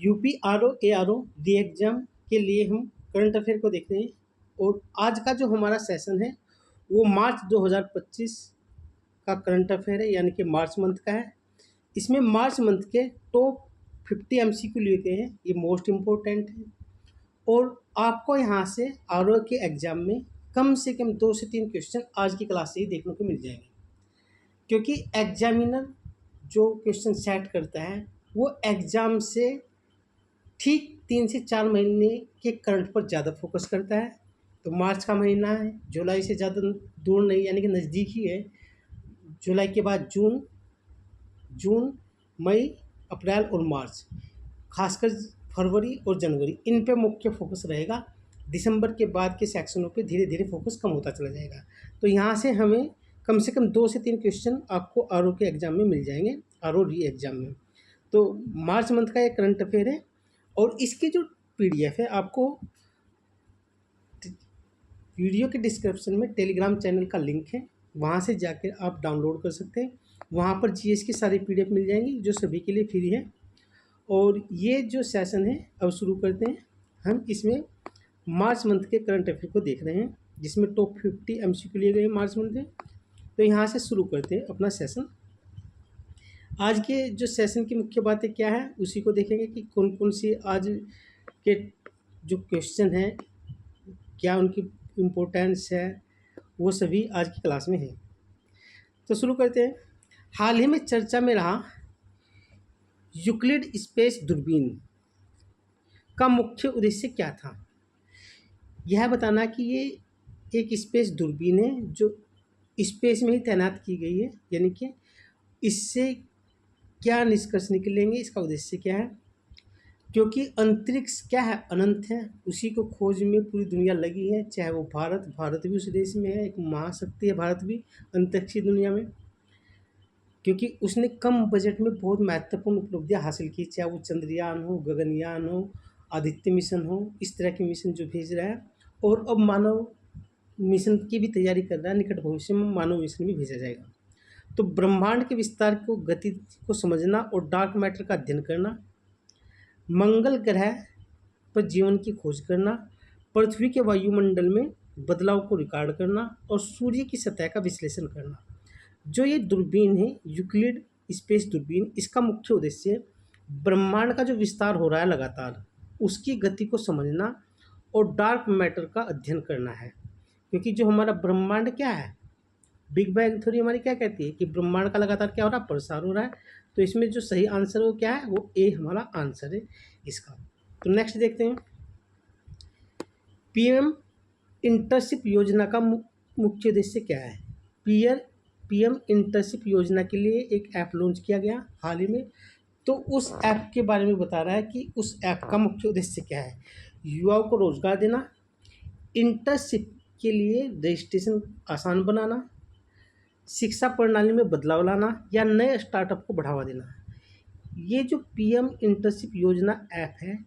UP R O री exam के लिए हम करंट अफेयर को देख रहे हैं और आज का जो हमारा सेशन है वो मार्च 2025 का करंट अफेयर है, यानी कि मार्च मंथ का है। इसमें मार्च मंथ के टॉप 50 एमसीक्यू लिए गए हैं, ये मोस्ट इम्पोर्टेंट है और आपको यहाँ से आर ओ के एग्ज़ाम में कम से कम 2 से 3 क्वेश्चन आज की क्लास से ही देखने को मिल जाएंगे, क्योंकि एग्जामिनर जो क्वेश्चन सेट करता है वो एग्ज़ाम से ठीक 3 से 4 महीने के करंट पर ज़्यादा फोकस करता है। तो मार्च का महीना है, जुलाई से ज़्यादा दूर नहीं, यानी कि नज़दीक ही है। जुलाई के बाद जून, मई, अप्रैल और मार्च, खासकर फरवरी और जनवरी, इन पे मुख्य फोकस रहेगा। दिसंबर के बाद के सेक्शनों पे धीरे धीरे फोकस कम होता चला जाएगा। तो यहाँ से हमें कम से कम 2 से 3 क्वेश्चन आपको आर ओ के एग्ज़ाम में मिल जाएंगे, आर ओ री एग्ज़ाम में। तो मार्च मंथ का एक करंट अफेयर है और इसकी जो पीडीएफ है आपको वीडियो के डिस्क्रिप्शन में टेलीग्राम चैनल का लिंक है, वहाँ से जाकर आप डाउनलोड कर सकते हैं। वहाँ पर जीएस की सारी पीडीएफ मिल जाएंगी जो सभी के लिए फ्री है। और ये जो सेशन है अब शुरू करते हैं। हम इसमें मार्च मंथ के करंट अफेयर को देख रहे हैं, जिसमें टॉप 50 एमसीक्यू लिए गए हैं मार्च मंथ में। तो यहाँ से शुरू करते हैं अपना सेशन। आज के जो सेशन की मुख्य बातें क्या है उसी को देखेंगे कि कौन कौन सी आज के जो क्वेश्चन हैं क्या उनकी इम्पोर्टेंस है, वो सभी आज की क्लास में है। तो शुरू करते हैं। हाल ही में चर्चा में रहा यूक्लिड स्पेस दूरबीन का मुख्य उद्देश्य क्या था। यह बताना कि ये एक स्पेस दूरबीन है जो स्पेस में ही तैनात की गई है, यानी कि इससे क्या निष्कर्ष निकलेंगे, इसका उद्देश्य क्या है। क्योंकि अंतरिक्ष क्या है, अनंत है, उसी को खोज में पूरी दुनिया लगी है। चाहे वो भारत भी उस देश में है, एक महाशक्ति है भारत भी अंतरिक्षीय दुनिया में, क्योंकि उसने कम बजट में बहुत महत्वपूर्ण उपलब्धियां हासिल की। चाहे वो चंद्रयान हो, गगनयान हो, आदित्य मिशन हो, इस तरह के मिशन जो भेज रहा है। और अब मानव मिशन की भी तैयारी कर रहा है, निकट भविष्य में मानव मिशन भी भेजा जाएगा। तो ब्रह्मांड के विस्तार को, गति को समझना और डार्क मैटर का अध्ययन करना, मंगल ग्रह पर जीवन की खोज करना, पृथ्वी के वायुमंडल में बदलाव को रिकॉर्ड करना और सूर्य की सतह का विश्लेषण करना। जो ये दूरबीन है यूक्लिड स्पेस दूरबीन, इसका मुख्य उद्देश्य ब्रह्मांड का जो विस्तार हो रहा है लगातार, उसकी गति को समझना और डार्क मैटर का अध्ययन करना है। क्योंकि जो हमारा ब्रह्मांड क्या है, बिग बैंग थ्योरी हमारी क्या कहती है कि ब्रह्मांड का लगातार क्या हो रहा है, प्रसार हो रहा है। तो इसमें जो सही आंसर वो क्या है, वो ए हमारा आंसर है इसका। तो नेक्स्ट देखते हैं। पीएम इंटर्नशिप योजना का मुख्य उद्देश्य क्या है। पीएम इंटर्नशिप योजना के लिए एक ऐप लॉन्च किया गया हाल ही में। तो उस ऐप के बारे में बता रहा है कि उस ऐप का मुख्य उद्देश्य क्या है। युवाओं को रोजगार देना, इंटर्नशिप के लिए रजिस्ट्रेशन आसान बनाना, शिक्षा प्रणाली में बदलाव लाना या नए स्टार्टअप को बढ़ावा देना। ये जो पीएम इंटर्नशिप योजना ऐप है,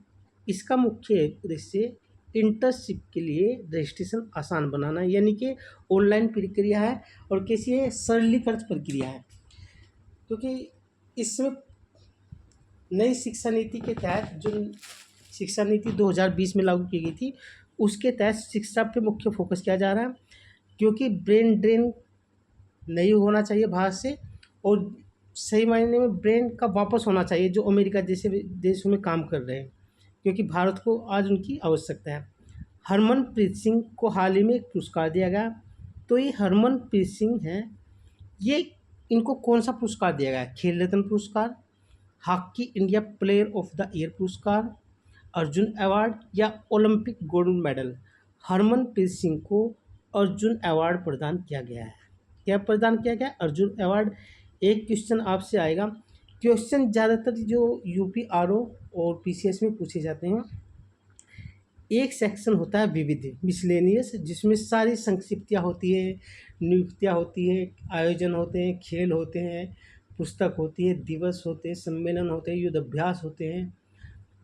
इसका मुख्य उद्देश्य इंटर्नशिप के लिए रजिस्ट्रेशन आसान बनाना, यानी कि ऑनलाइन प्रक्रिया है और कैसी है, सरलीकृत प्रक्रिया है। क्योंकि इसमें नई शिक्षा नीति के तहत, जो शिक्षा नीति 2020 में लागू की गई थी, उसके तहत शिक्षा पे मुख्य फोकस किया जा रहा है। क्योंकि ब्रेन ड्रेन नहीं होना चाहिए भारत से, और सही मायने में ब्रेन का वापस होना चाहिए जो अमेरिका जैसे देशों में काम कर रहे हैं, क्योंकि भारत को आज उनकी आवश्यकता है। हरमनप्रीत सिंह को हाल ही में एक पुरस्कार दिया गया। तो ये हरमनप्रीत सिंह हैं, ये इनको कौन सा पुरस्कार दिया गया है, खेल रत्न पुरस्कार, hockey India player of the year पुरस्कार, अर्जुन अवार्ड या Olympic gold medal. Harmanpreet Singh को अर्जुन अवार्ड प्रदान किया गया है। क्या प्रदान किया गया, अर्जुन अवार्ड। एक क्वेश्चन आपसे आएगा, क्वेश्चन ज़्यादातर जो यूपी आरओ और पीसीएस में पूछे जाते हैं। एक सेक्शन होता है विविध, मिसलेनियस, जिसमें सारी संक्षिप्तियाँ होती है, नियुक्तियाँ होती है, आयोजन होते हैं, खेल होते हैं, पुस्तक होती है, दिवस होते हैं, सम्मेलन होते हैं, युद्ध अभ्यास होते हैं,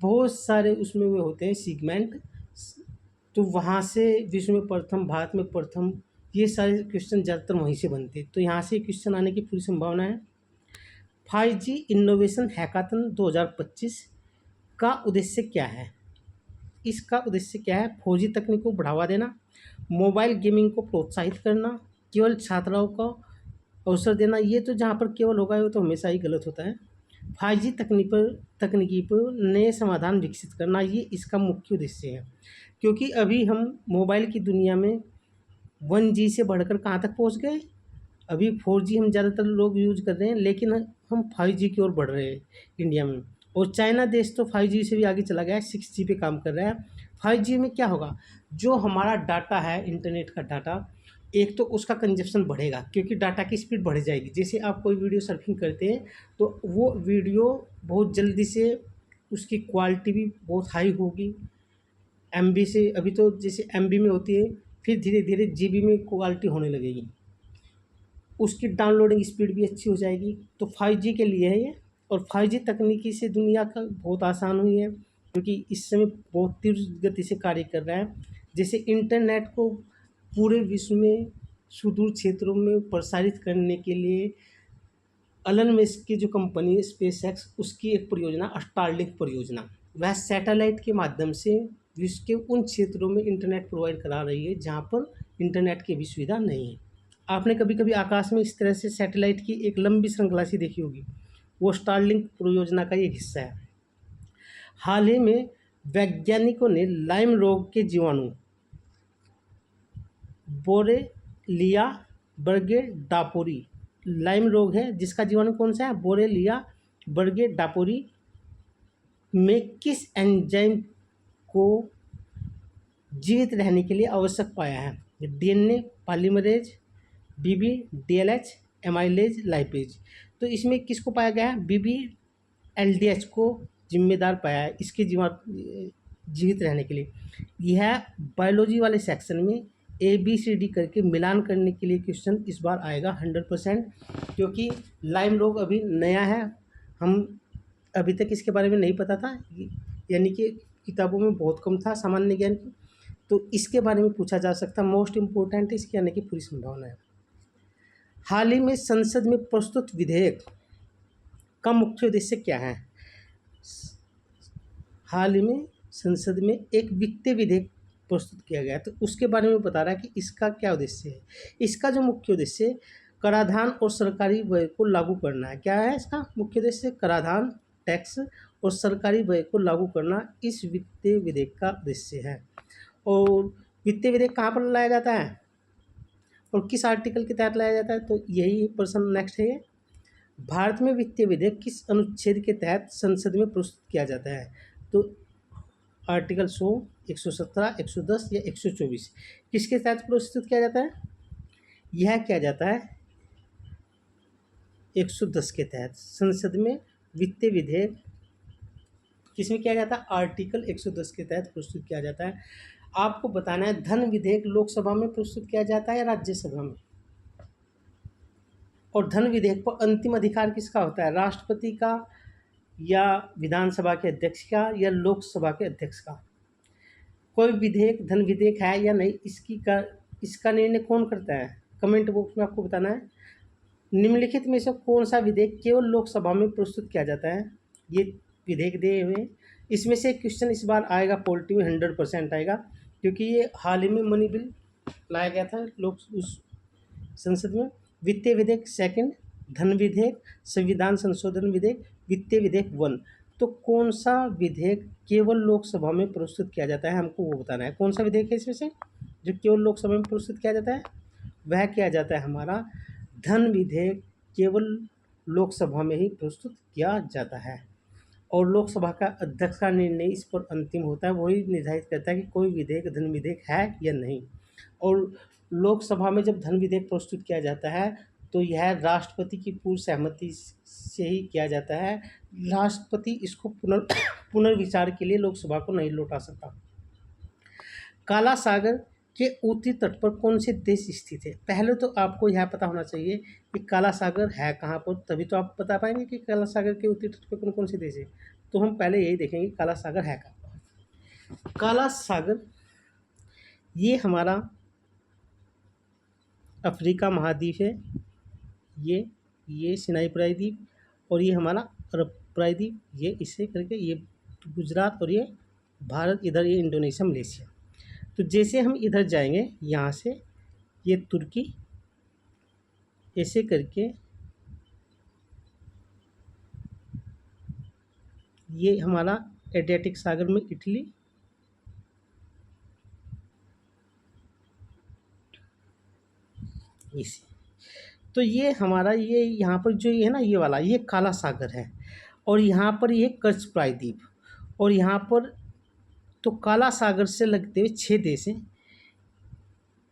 बहुत सारे उसमें वो होते हैं सेगमेंट। तो वहाँ से विश्व में प्रथम, भारत में प्रथम, ये सारे क्वेश्चन ज़्यादातर वहीं से बनते हैं। तो यहाँ से क्वेश्चन आने की पूरी संभावना है। 5G इनोवेशन हैकाथन 2025 का उद्देश्य क्या है? इसका उद्देश्य क्या है? 4G तकनीक को बढ़ावा देना, मोबाइल गेमिंग को प्रोत्साहित करना, केवल छात्राओं को अवसर देना। ये तो जहाँ पर केवल होगा वो तो हमेशा ही गलत होता है। 5G तकनीकी पर नए समाधान विकसित करना, ये इसका मुख्य उद्देश्य है। क्योंकि अभी हम मोबाइल की दुनिया में 1G से बढ़कर कहाँ तक पहुँच गए? अभी 4G हम ज़्यादातर लोग यूज़ कर रहे हैं, लेकिन हम 5G की ओर बढ़ रहे हैं इंडिया में। और चाइना देश तो 5G से भी आगे चला गया है, 6G पे काम कर रहा है। 5G में क्या होगा? जो हमारा डाटा है, इंटरनेट का डाटा, एक तो उसका कंजप्शन बढ़ेगा क्योंकि डाटा की स्पीड बढ़ जाएगी। जैसे आप कोई वीडियो सर्फिंग करते हैं तो वो वीडियो बहुत जल्दी से, उसकी क्वालिटी भी बहुत हाई होगी। MB से, अभी तो जैसे MB में होती है, फिर धीरे धीरे GB में क्वालिटी होने लगेगी, उसकी डाउनलोडिंग स्पीड भी अच्छी हो जाएगी। तो 5G के लिए है ये। और 5G तकनीकी से दुनिया का बहुत आसान हुई है क्योंकि इस समय बहुत तीव्र गति से कार्य कर रहा है। जैसे इंटरनेट को पूरे विश्व में सुदूर क्षेत्रों में प्रसारित करने के लिए एलन मस्क की जो कंपनी है स्पेस एक्स, उसकी एक परियोजना स्टारलिंक परियोजना, वह सैटेलाइट के माध्यम से विश्व के उन क्षेत्रों में इंटरनेट प्रोवाइड करा रही है जहाँ पर इंटरनेट की भी सुविधा नहीं है। आपने कभी कभी आकाश में इस तरह से सैटेलाइट की एक लंबी श्रृंखला सी देखी होगी, वो स्टारलिंक परियोजना का एक हिस्सा है। हाल ही में वैज्ञानिकों ने लाइम रोग के जीवाणु बोरेलिया बर्गेडापोरी, लाइम रोग है जिसका जीवाणु कौन सा है? बोरेलिया बर्गेडापोरी, में किस एंजाइम को जीवित रहने के लिए आवश्यक पाया है? DNA polymerase, BBDLH, amylase, lipase. तो इसमें किसको पाया गया है? BBLDH को जिम्मेदार पाया है इसके जीवित रहने के लिए। यह बायोलॉजी वाले सेक्शन में ABCD करके मिलान करने के लिए क्वेश्चन इस बार आएगा 100%, क्योंकि लाइम रोग अभी नया है, हम अभी तक इसके बारे में नहीं पता था, यानी कि किताबों में बहुत कम था सामान्य ज्ञान की। तो इसके बारे में पूछा जा सकता है, मोस्ट इम्पोर्टेंट इसके आने की पूरी संभावना है। हाल ही में संसद में प्रस्तुत विधेयक का मुख्य उद्देश्य क्या है? हाल ही में संसद में एक वित्तीय विधेयक प्रस्तुत किया गया, तो उसके बारे में बता रहा है कि इसका क्या उद्देश्य है। इसका जो मुख्य उद्देश्य कराधान और सरकारी व्यय को लागू करना है। क्या है इसका मुख्य उद्देश्य? कराधान, टैक्स और सरकारी व्यय को लागू करना इस वित्तीय विधेयक का उद्देश्य है। और वित्तीय विधेयक कहाँ पर लाया जाता है और किस आर्टिकल के तहत लाया जाता है? तो यही प्रश्न नेक्स्ट है। भारत में वित्तीय विधेयक किस अनुच्छेद के तहत संसद में प्रस्तुत किया जाता है? तो आर्टिकल 100, 117, 110 या 124 किसके तहत प्रस्तुत किया जाता है? यह किया जाता है 110 के तहत। संसद में वित्तीय विधेयक किसमें किया जाता है? आर्टिकल 110 के तहत प्रस्तुत किया जाता है। आपको बताना है धन विधेयक लोकसभा में प्रस्तुत किया जाता है या राज्यसभा में? और धन विधेयक पर अंतिम अधिकार किसका होता है? राष्ट्रपति का या विधानसभा के अध्यक्ष का या लोकसभा के अध्यक्ष का? कोई विधेयक धन विधेयक है या नहीं, इसका निर्णय कौन करता है? कमेंट बॉक्स में आपको बताना है। निम्नलिखित में से कौन सा विधेयक केवल लोकसभा में प्रस्तुत किया जाता है? ये विधेयक दिए हुए, इसमें से क्वेश्चन इस बार आएगा पॉलिटी में 100% आएगा, क्योंकि ये हाल ही में मनी बिल लाया गया था उस संसद में। वित्तीय विधेयक 2, धन विधेयक, संविधान संशोधन विधेयक, वित्तीय विधेयक 1। तो कौन सा विधेयक केवल लोकसभा में प्रस्तुत किया जाता है, हमको वो बताना है। कौन सा विधेयक है इसमें से जो केवल लोकसभा में प्रस्तुत किया जाता है? वह किया जाता है हमारा धन विधेयक, केवल लोकसभा में ही प्रस्तुत किया जाता है। और लोकसभा का अध्यक्ष का निर्णय इस पर अंतिम होता है, वही निर्धारित करता है कि कोई विधेयक धन विधेयक है या नहीं। और लोकसभा में जब धन विधेयक प्रस्तुत किया जाता है तो यह राष्ट्रपति की पूर्व सहमति से ही किया जाता है। राष्ट्रपति इसको पुनर्विचार के लिए लोकसभा को नहीं लौटा सकता। काला सागर के उत्तरी तट पर कौन से देश स्थित है? पहले तो आपको यह पता होना चाहिए कि काला सागर है कहाँ पर, तभी तो आप बता पाएंगे कि काला सागर के उत्तरी तट पर कौन कौन से देश है। तो हम पहले यही देखेंगे काला सागर है कहाँ पर। काला सागर ये हमारा अफ्रीका महाद्वीप है, ये सिनाई प्रायद्वीप, और ये हमारा अरब प्रायद्वीप, ये इससे करके ये गुजरात और ये भारत, इधर ये इंडोनेशिया, मलेशिया। तो जैसे हम इधर जाएंगे यहाँ से, ये तुर्की, ऐसे करके ये हमारा एड्रियाटिक सागर में इटली, इसी। तो ये हमारा ये यहाँ पर जो ये है ना, ये वाला ये काला सागर है, और यहाँ पर ये कच्छ प्रायद्वीप, और यहाँ पर तो काला सागर से लगते हुए 6 देश हैं।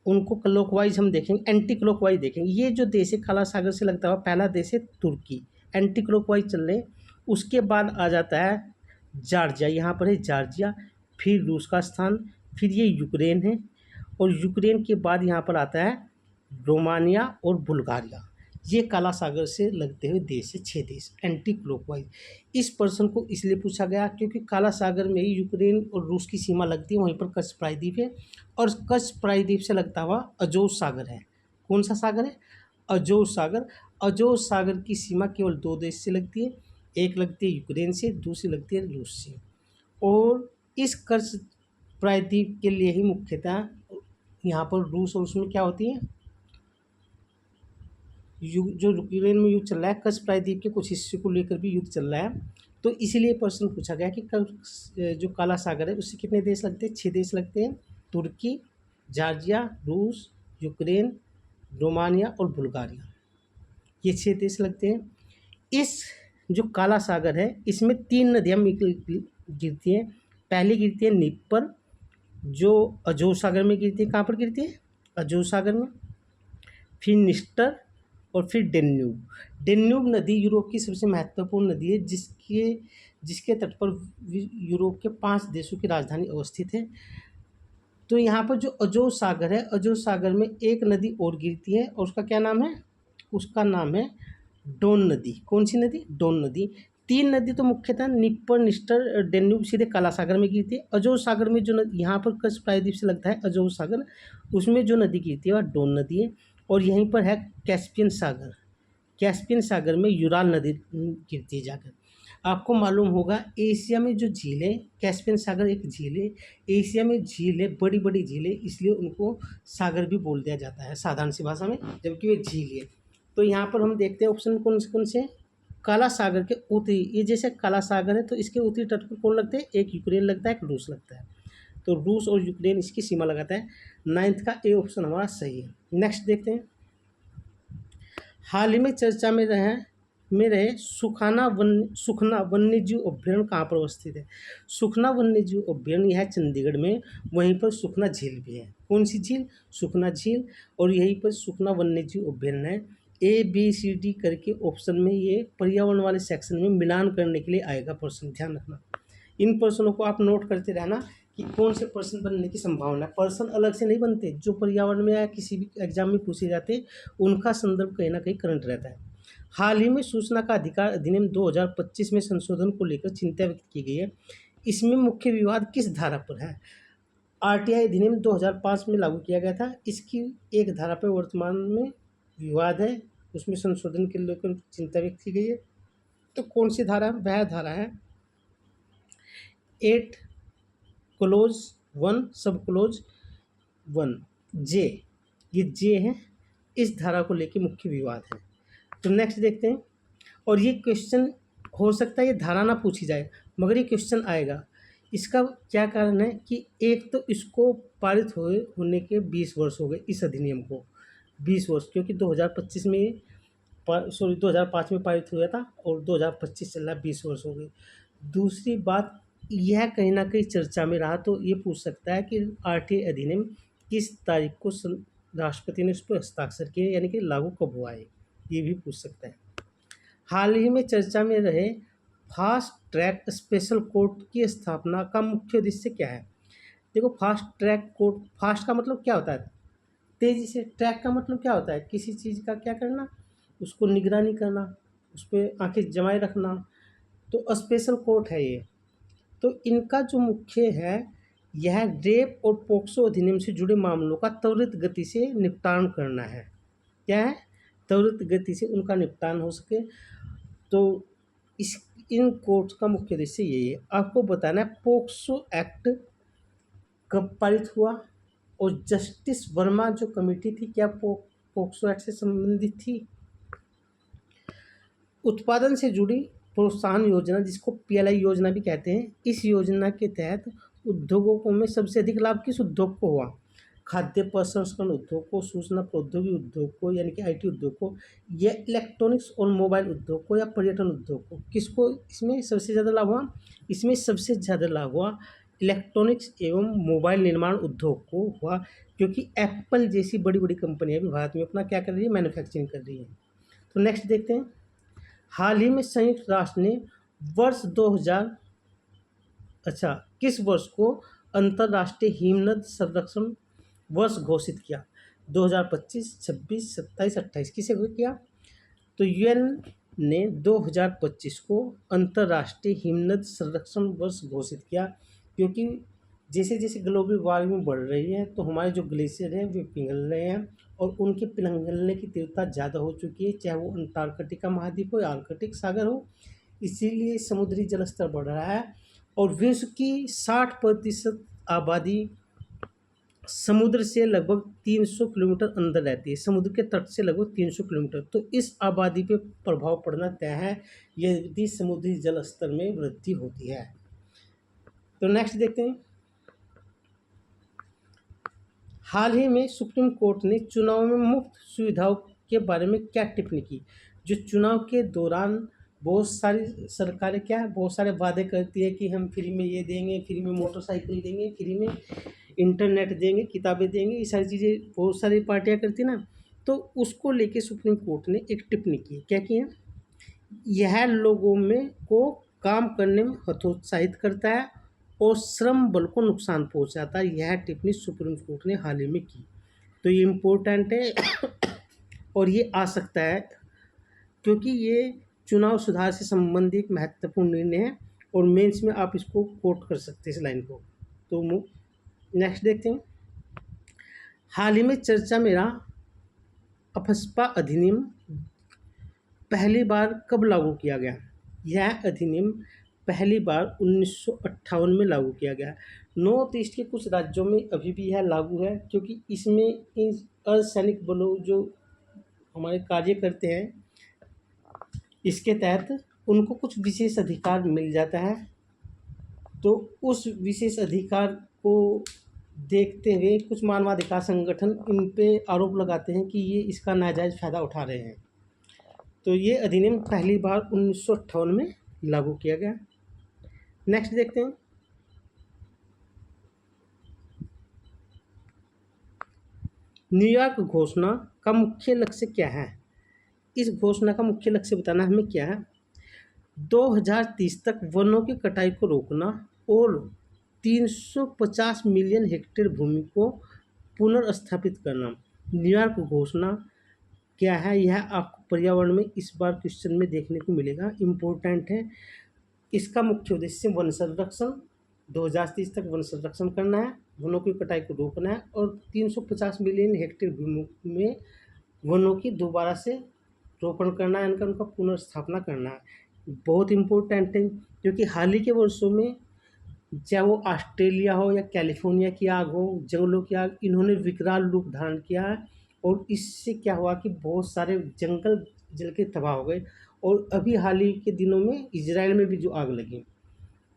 उनको क्लॉकवाइज हम देखेंगे, एंटी क्लॉकवाइज देखेंगे। ये जो देश है काला सागर से लगता हुआ, पहला देश है तुर्की, एंटी क्लॉकवाइज चल रहे हैं। उसके बाद आ जाता है जॉर्जिया, यहाँ पर है जॉर्जिया, फिर रूस का स्थान, फिर ये यूक्रेन है, और यूक्रेन के बाद यहाँ पर आता है रोमानिया और बुल्गारिया। ये काला सागर से लगते हुए देश है 6 देश, एंटी क्लॉकवाइज। इस प्रश्न को इसलिए पूछा गया क्योंकि काला सागर में ही यूक्रेन और रूस की सीमा लगती है, वहीं पर कच्छ प्रायद्वीप है, और कच्छ प्रायद्वीप से लगता हुआ अजोव सागर है। कौन सा सागर है? अजोव सागर। अजोव सागर की सीमा केवल 2 देश से लगती है, एक लगती है यूक्रेन से, दूसरी लगती है रूस से। और इस कच्छ प्रायद्वीप के लिए ही मुख्यतः यहाँ पर रूस और उसमें क्या होती है, युद्ध, जो यूक्रेन में युद्ध चल रहा है, कच्छ प्रायद्वीप के कुछ हिस्से को लेकर भी युद्ध चल रहा है। तो इसीलिए प्रश्न पूछा गया कि जो काला सागर है उससे कितने देश लगते हैं? 6 देश लगते हैं, तुर्की, जॉर्जिया, रूस, यूक्रेन, रोमानिया और बुल्गारिया, ये 6 देश लगते हैं। इस जो काला सागर है इसमें 3 नदियाँ गिरती हैं। पहली गिरती है नीपर, जो अजोव सागर में गिरती है। कहाँ पर गिरती है? अजोव सागर में। फिर निस्टर, और फिर डेन्यूब। डेन्यूब नदी यूरोप की सबसे महत्वपूर्ण नदी है, जिसके तट पर यूरोप के 5 देशों की राजधानी अवस्थित है। तो यहाँ पर जो अजोव सागर है, अजोव सागर में एक नदी और गिरती है, और उसका क्या नाम है? उसका नाम है डोन नदी। कौन सी नदी? डोन नदी। 3 नदी तो मुख्यतः निप्पर, निस्टर, डेन्यूब सीधे काला सागर में गिरती है। अजोव सागर में जो नदी यहाँ पर कच्छ प्रायद्वीप से लगता है अजोव सागर, उसमें जो नदी गिरती है वह डोन नदी है। और यहीं पर है कैस्पियन सागर। कैस्पियन सागर में यूराल नदी गिरती है जाकर। आपको मालूम होगा एशिया में जो झील है, कैस्पियन सागर एक झील है, एशिया में झील है, बड़ी बड़ी झील है, इसलिए उनको सागर भी बोल दिया जाता है साधारण सी भाषा में, जबकि वे झील है। तो यहाँ पर हम देखते हैं ऑप्शन कौन से? काला सागर के उत्तरी, ये जैसे काला सागर है तो इसके उत्तरी तट पर कौन लगते हैं? एक यूक्रेन लगता है, एक रूस लगता है। तो रूस और यूक्रेन इसकी सीमा लगाता है। 9th का ए ऑप्शन हमारा सही है। नेक्स्ट देखते हैं। हाल ही में चर्चा में रहे सुखना वन्यजीव अभ्यारण्य कहाँ पर अवस्थित है? सुखना वन्यजीव अभ्यारण्य यह है चंडीगढ़ में, वहीं पर सुखना झील भी है। कौन सी झील? सुखना झील। और यहीं पर सुखना वन्यजीव अभ्यारण्य है। ABCD करके ऑप्शन में ये पर्यावरण वाले सेक्शन में मिलान करने के लिए आएगा प्रश्न, ध्यान रखना। इन प्रश्नों को आप नोट करते रहना कि कौन से प्रश्न बनने की संभावना है। प्रश्न अलग से नहीं बनते, जो पर्यावरण में या किसी भी एग्जाम में पूछे जाते उनका संदर्भ कहीं ना कहीं करंट रहता है। हाल ही में सूचना का अधिकार अधिनियम 2025 में संशोधन को लेकर चिंता व्यक्त की गई है। इसमें मुख्य विवाद किस धारा पर है? RTI अधिनियम 2005 में लागू किया गया था, इसकी एक धारा पर वर्तमान में विवाद है, उसमें संशोधन के लेकर चिंता व्यक्त की गई है। तो कौन सी धारा? वह धारा है 8 क्लोज 1 सब क्लोज 1 जे, ये जे है। इस धारा को लेकर मुख्य विवाद है। तो नेक्स्ट देखते हैं। और ये क्वेश्चन हो सकता है ये धारा ना पूछी जाए, मगर ये क्वेश्चन आएगा। इसका क्या कारण है कि एक तो इसको पारित होने के 20 वर्ष हो गए, इस अधिनियम को 20 वर्ष, क्योंकि 2025 में 2005 में पारित हुआ था और 2025 चल रहा, 20 वर्ष हो गए। दूसरी बात, यह कहीं ना कहीं चर्चा में रहा, तो ये पूछ सकता है कि RTI अधिनियम किस तारीख को राष्ट्रपति ने उस पर हस्ताक्षर किए, यानी कि लागू कब हुआ है, ये भी पूछ सकता है। हाल ही में चर्चा में रहे फास्ट ट्रैक स्पेशल कोर्ट की स्थापना का मुख्य उद्देश्य क्या है? देखो, फास्ट ट्रैक कोर्ट, फास्ट का मतलब क्या होता है? तेज़ी से। ट्रैक का मतलब क्या होता है? किसी चीज़ का क्या करना, उसको निगरानी करना, उस पर आंखें जमाए रखना। तो स्पेशल कोर्ट है ये। तो इनका जो मुख्य है, यह रेप और पोक्सो अधिनियम से जुड़े मामलों का त्वरित गति से निपटान करना है। क्या है? त्वरित गति से उनका निपटान हो सके। तो इन कोर्ट्स का मुख्य उद्देश्य यही है, आपको बताना है पोक्सो एक्ट कब पारित हुआ, और जस्टिस वर्मा जो कमेटी थी क्या पोक्सो एक्ट से संबंधित थी। उत्पादन से जुड़ी प्रोत्साहन योजना, जिसको पीएलआई योजना भी कहते हैं, इस योजना के तहत उद्योगों में सबसे अधिक लाभ किस उद्योग को हुआ। खाद्य प्रसंस्करण उद्योग को, सूचना प्रौद्योगिकी उद्योग को यानी कि आईटी उद्योग को, या इलेक्ट्रॉनिक्स और मोबाइल उद्योग को, या पर्यटन उद्योग को, किसको इसमें सबसे ज़्यादा लाभ हुआ। इसमें सबसे ज़्यादा लाभ हुआ इलेक्ट्रॉनिक्स एवं मोबाइल निर्माण उद्योग को हुआ, क्योंकि एप्पल जैसी बड़ी बड़ी कंपनियां भी भारत में अपना क्या कर रही है, मैन्युफैक्चरिंग कर रही है। तो नेक्स्ट देखते हैं, हाल ही में संयुक्त राष्ट्र ने वर्ष 2000 किस वर्ष को अंतर्राष्ट्रीय हिमनद संरक्षण वर्ष घोषित किया। 2025, 26, 27, 28 किसे किया। तो यूएन ने 2025 को अंतर्राष्ट्रीय हिमनद संरक्षण वर्ष घोषित किया, क्योंकि जैसे जैसे ग्लोबल वार्मिंग बढ़ रही है तो हमारे जो ग्लेशियर हैं वे पिघल रहे हैं और उनके पिघलने की तीव्रता ज़्यादा हो चुकी है, चाहे वो अंटार्कटिका महाद्वीप हो या आर्कटिक सागर हो। इसीलिए समुद्री जल स्तर बढ़ रहा है और विश्व की 60% आबादी समुद्र से लगभग 300 किलोमीटर अंदर रहती है, समुद्र के तट से लगभग 300 किलोमीटर। तो इस आबादी पे प्रभाव पड़ना तय है यदि समुद्री जल स्तर में वृद्धि होती है। तो नेक्स्ट देखते हैं, हाल ही में सुप्रीम कोर्ट ने चुनाव में मुफ्त सुविधाओं के बारे में क्या टिप्पणी की। जो चुनाव के दौरान बहुत सारी सरकारें बहुत सारे वादे करती है कि हम फ्री में ये देंगे, फ्री में मोटरसाइकिल देंगे, फ्री में इंटरनेट देंगे, किताबें देंगे, ये सारी चीज़ें बहुत सारी पार्टियां करती ना। तो उसको लेके सुप्रीम कोर्ट ने एक टिप्पणी की। क्या की है, यह लोगों में को काम करने में हतोत्साहित करता है और श्रम बल को नुकसान पहुंचाता है। यह टिप्पणी सुप्रीम कोर्ट ने हाल ही में की। तो ये इम्पोर्टेंट है और ये आ सकता है क्योंकि ये चुनाव सुधार से संबंधित एक महत्वपूर्ण निर्णय है और मेंस में आप इसको कोट कर सकते हैं इस लाइन को। तो नेक्स्ट देखते हैं, हाल ही में चर्चा में रहा अफस्पा अधिनियम पहली बार कब लागू किया गया। यह अधिनियम पहली बार 1958 में लागू किया गया। नॉर्थ ईस्ट के कुछ राज्यों में अभी भी यह लागू है, क्योंकि इसमें इन अर्धसैनिक बलों जो हमारे कार्य करते हैं इसके तहत उनको कुछ विशेष अधिकार मिल जाता है। तो उस विशेष अधिकार को देखते हुए कुछ मानवाधिकार संगठन इन पे आरोप लगाते हैं कि ये इसका नाजायज़ फ़ायदा उठा रहे हैं। तो ये अधिनियम पहली बार 1958 में लागू किया गया। नेक्स्ट देखते हैं, न्यूयॉर्क घोषणा का मुख्य लक्ष्य क्या है। इस घोषणा का मुख्य लक्ष्य बताना हमें क्या है। 2030 तक वनों की कटाई को रोकना और 350 मिलियन हेक्टेयर भूमि को पुनर्स्थापित करना। न्यूयॉर्क घोषणा क्या है, यह आपको पर्यावरण में इस बार क्वेश्चन में देखने को मिलेगा, इम्पोर्टेंट है। इसका मुख्य उद्देश्य वन संरक्षण, 2030 तक वन संरक्षण करना है, वनों की कटाई को रोकना है और 350 मिलियन हेक्टेयर भूमि में वनों की दोबारा से रोपण करना है, उनका पुनर्स्थापना करना है। बहुत इम्पोर्टेंट है क्योंकि हाल ही के वर्षों में चाहे वो ऑस्ट्रेलिया हो या कैलिफोर्निया की आग हो, जंगलों की आग, इन्होंने विकराल रूप धारण किया है और इससे क्या हुआ कि बहुत सारे जंगल जल के तबाह हो गए। और अभी हाल ही के दिनों में इजराइल में भी जो आग लगी,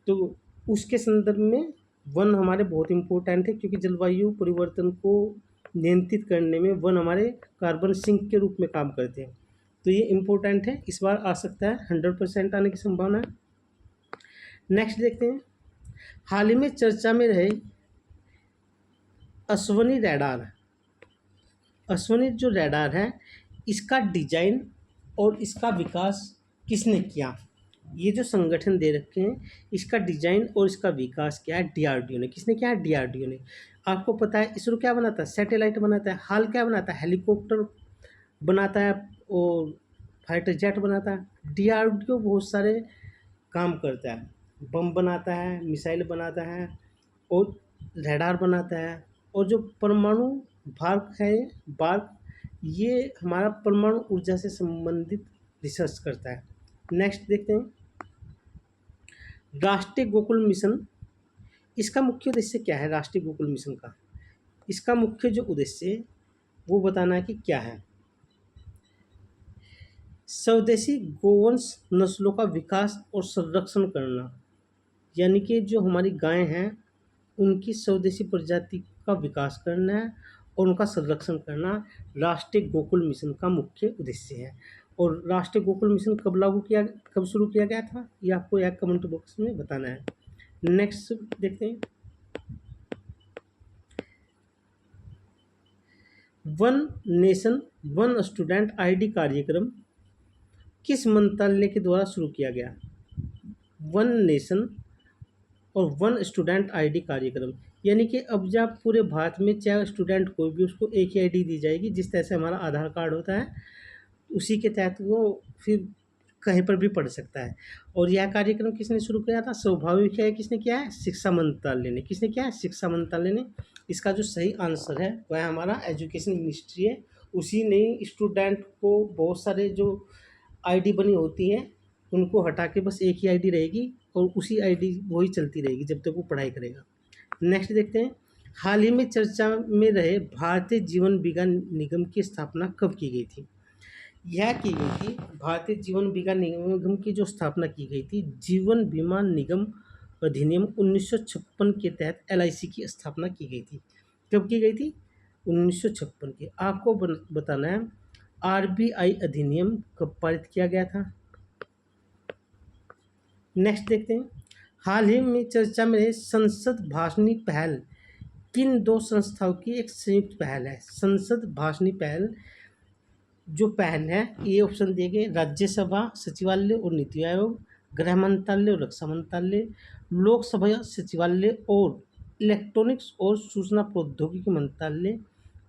तो उसके संदर्भ में वन हमारे बहुत इम्पोर्टेंट है, क्योंकि जलवायु परिवर्तन को नियंत्रित करने में वन हमारे कार्बन सिंक के रूप में काम करते हैं। तो ये इम्पोर्टेंट है, इस बार आ सकता है, 100% आने की संभावना है। नेक्स्ट देखते हैं, हाल ही में चर्चा में रहे अश्वनी रडार। अश्वनी जो रडार है इसका डिजाइन और इसका विकास किसने किया। ये जो संगठन दे रखे हैं इसका डिजाइन और इसका विकास क्या है, डीआरडीओ ने। किसने किया है, डीआरडीओ ने। आपको पता है इसरो क्या बनाता है, सैटेलाइट बनाता है। हाल क्या बनाता है, हेलीकॉप्टर बनाता है और फाइटर जेट बनाता है। डीआरडीओ बहुत सारे काम करता है, बम बनाता है, मिसाइल बनाता है और रडार बनाता है। और जो परमाणु भाग है ये हमारा परमाणु ऊर्जा से संबंधित रिसर्च करता है। नेक्स्ट देखते हैं, राष्ट्रीय गोकुल मिशन, इसका मुख्य उद्देश्य क्या है? राष्ट्रीय गोकुल मिशन का इसका मुख्य जो उद्देश्य है वो बताना है कि क्या है। स्वदेशी गोवंश नस्लों का विकास और संरक्षण करना, यानी कि जो हमारी गायें हैं उनकी स्वदेशी प्रजाति का विकास करना है और उनका संरक्षण करना राष्ट्रीय गोकुल मिशन का मुख्य उद्देश्य है। और राष्ट्रीय गोकुल मिशन कब शुरू किया गया था, ये आपको यह कमेंट बॉक्स में बताना है। नेक्स्ट देखते हैं, one nation one student ID कार्यक्रम किस मंत्रालय के द्वारा शुरू किया गया? वन नेशन और वन स्टूडेंट आईडी कार्यक्रम, यानी कि अब जब पूरे भारत में चाहे स्टूडेंट कोई भी, उसको एक ही आईडी दी जाएगी। जिस तरह से हमारा आधार कार्ड होता है उसी के तहत वो फिर कहीं पर भी पढ़ सकता है। और यह कार्यक्रम किसने शुरू किया था? स्वाभाविक है किसने किया है? शिक्षा मंत्रालय ने। किसने किया है? शिक्षा मंत्रालय ने। इसका जो सही आंसर है वह हमारा एजुकेशन मिनिस्ट्री है। उसी ने स्टूडेंट को बहुत सारे जो आईडी बनी होती हैं उनको हटा के बस एक ही आईडी रहेगी और उसी आईडी वही चलती रहेगी जब तक वो पढ़ाई करेगा। नेक्स्ट देखते हैं, हाल ही में चर्चा में रहे भारतीय जीवन विज्ञान निगम की स्थापना कब की गई थी? यह की गई थी, भारतीय जीवन विज्ञान निगम की जो स्थापना की गई थी, जीवन बीमा निगम अधिनियम 1956 के तहत एलआईसी की स्थापना की गई थी। कब की गई थी? 1956 की। आपको बताना है आरबीआई अधिनियम कब पारित किया गया था। नेक्स्ट देखते हैं, हाल ही में चर्चा में रहे संसद भाषणी पहल किन दो संस्थाओं की एक संयुक्त पहल है? संसद भाषणी पहल जो पहल है, ये ऑप्शन दिए गए, राज्यसभा सचिवालय और नीति आयोग, गृह मंत्रालय और रक्षा मंत्रालय, लोकसभा सचिवालय और इलेक्ट्रॉनिक्स और सूचना प्रौद्योगिकी मंत्रालय,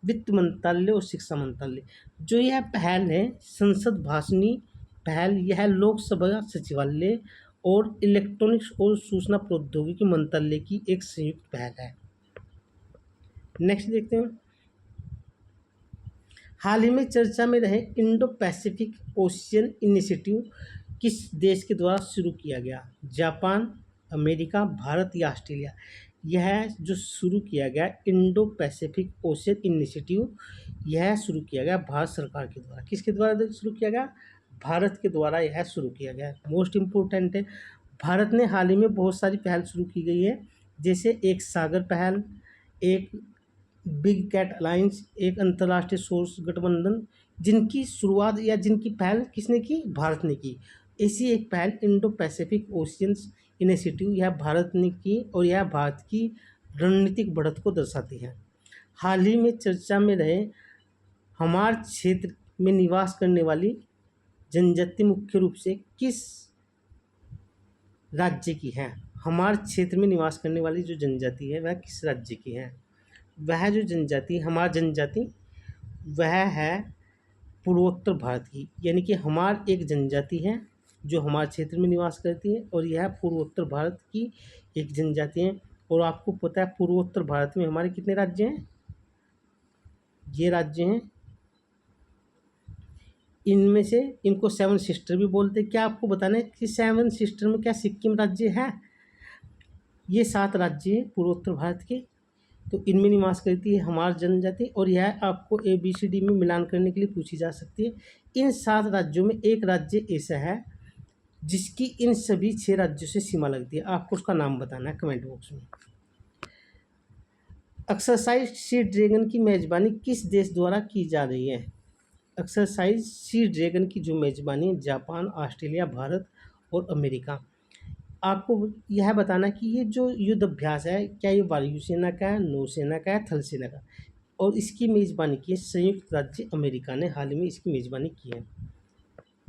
वित्त मंत्रालय और शिक्षा मंत्रालय। जो यह पहल है संसद भाषणी पहल, यह लोकसभा सचिवालय और इलेक्ट्रॉनिक्स और सूचना प्रौद्योगिकी मंत्रालय की एक संयुक्त पहल है। नेक्स्ट देखते हैं, हाल ही में चर्चा में रहे इंडो पैसिफिक ओशियन इनिशिएटिव किस देश के द्वारा शुरू किया गया? जापान, अमेरिका, भारत या ऑस्ट्रेलिया? यह जो शुरू किया गया इंडो पैसिफिक ओशियन इनिशिएटिव, यह शुरू किया गया भारत सरकार के द्वारा। किसके द्वारा शुरू किया गया? भारत के द्वारा यह शुरू किया गया। मोस्ट इम्पोर्टेंट है, भारत ने हाल ही में बहुत सारी पहल शुरू की गई है, जैसे एक सागर पहल, एक बिग कैट अलायंस, एक अंतर्राष्ट्रीय सोर्स गठबंधन, जिनकी शुरुआत या जिनकी पहल किसने की? भारत ने की। ऐसी एक पहल इंडो पैसिफिक ओशियंस इनिशिएटिव, यह भारत ने की और यह भारत की रणनीतिक बढ़त को दर्शाती है। हाल ही में चर्चा में रहे हमारे क्षेत्र में निवास करने वाली जनजाति मुख्य रूप से किस राज्य की है? हमारे क्षेत्र में निवास करने वाली जो जनजाति है वह किस राज्य की है? वह जो जनजाति, हमारी जनजाति, वह है पूर्वोत्तर भारत की। यानी कि हमारी एक जनजाति है जो हमारे क्षेत्र में निवास करती है और यह पूर्वोत्तर भारत की एक जनजाति है। और आपको पता है पूर्वोत्तर भारत में हमारे कितने राज्य हैं? ये राज्य हैं, इनमें से इनको सेवन सिस्टर भी बोलते हैं। क्या आपको बताना है कि सेवन सिस्टर में क्या सिक्किम राज्य है? ये 7 राज्य हैं पूर्वोत्तर भारत के, तो इनमें निवास करती है हमारी जनजाति। और यह आपको ABCD में मिलान करने के लिए पूछी जा सकती है। इन 7 राज्यों में एक राज्य ऐसा है जिसकी इन सभी 6 राज्यों से सीमा लगती है। आपको उसका नाम बताना है कमेंट बॉक्स में। एक्सरसाइज सी ड्रैगन की मेजबानी किस देश द्वारा की जा रही है? एक्सरसाइज सी ड्रैगन की जो मेजबानी है, जापान, ऑस्ट्रेलिया, भारत और अमेरिका। आपको यह बताना कि ये जो युद्ध अभ्यास है, क्या ये वायुसेना का है, नौसेना का है, थल सेना का? और इसकी मेज़बानी की है संयुक्त राज्य अमेरिका ने, हाल ही में इसकी मेज़बानी की है।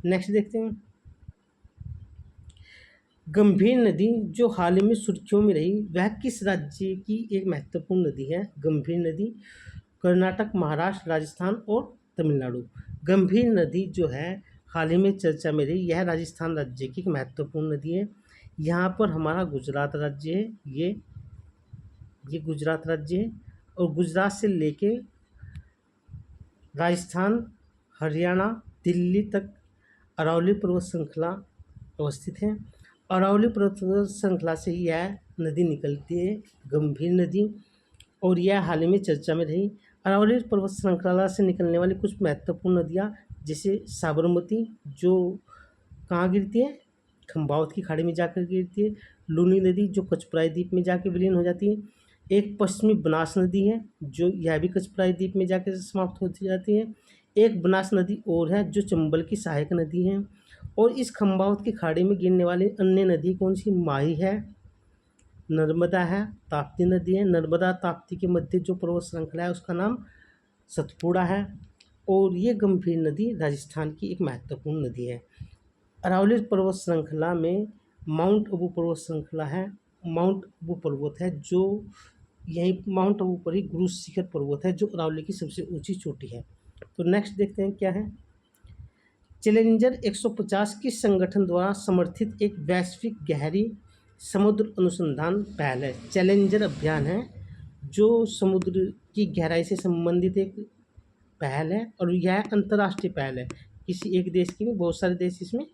नेक्स्ट देखते हैं, गंभीर नदी जो हाल ही में सुर्खियों में रही वह किस राज्य की एक महत्वपूर्ण नदी है? गंभीर नदी कर्नाटक, महाराष्ट्र, राजस्थान और तमिलनाडु। गंभीर नदी जो है हाल ही में चर्चा में रही, यह राजस्थान राज्य की एक महत्वपूर्ण नदी है। यहाँ पर हमारा गुजरात राज्य है, ये गुजरात राज्य है और गुजरात से लेके राजस्थान, हरियाणा, दिल्ली तक अरावली पर्वत श्रृंखला अवस्थित है। अरावली पर्वत श्रृंखला से यह नदी निकलती है, गंभीर नदी, और यह हाल ही में चर्चा में रही। अरावली पर्वत श्रृंखला से निकलने वाली कुछ महत्वपूर्ण नदियाँ, जैसे साबरमती, जो कहाँ गिरती है, खंबावत की खाड़ी में जाकर गिरती है। लूनी नदी, जो कचपराई द्वीप में जाकर विलीन हो जाती है। एक पश्चिमी बनास नदी है, जो यह भी कचपराई द्वीप में जाकर समाप्त हो जाती है। एक बनास नदी और है, जो चंबल की सहायक नदी है। और इस खंबावत की खाड़ी में गिरने वाली अन्य नदी कौन सी? माही है, नर्मदा है, ताप्ती नदी है। नर्मदा ताप्ती के मध्य जो पर्वत श्रृंखला है उसका नाम सतपुड़ा है। और ये गंभीर नदी राजस्थान की एक महत्वपूर्ण नदी है। अरावली पर्वत श्रृंखला में माउंट आबू पर्वत श्रृंखला है, माउंट आबू पर्वत है, जो यहीं माउंट आबू पर ही गुरु शिखर पर्वत है, जो अरावली की सबसे ऊंची चोटी है। तो नेक्स्ट देखते हैं क्या है। चैलेंजर 150 किस संगठन द्वारा समर्थित एक वैश्विक गहरी समुद्र अनुसंधान पहल है? चैलेंजर अभियान है, जो समुद्र की गहराई से संबंधित एक पहल है, और यह अंतर्राष्ट्रीय पहल है। किसी एक देश की नहीं, बहुत सारे देश इसमें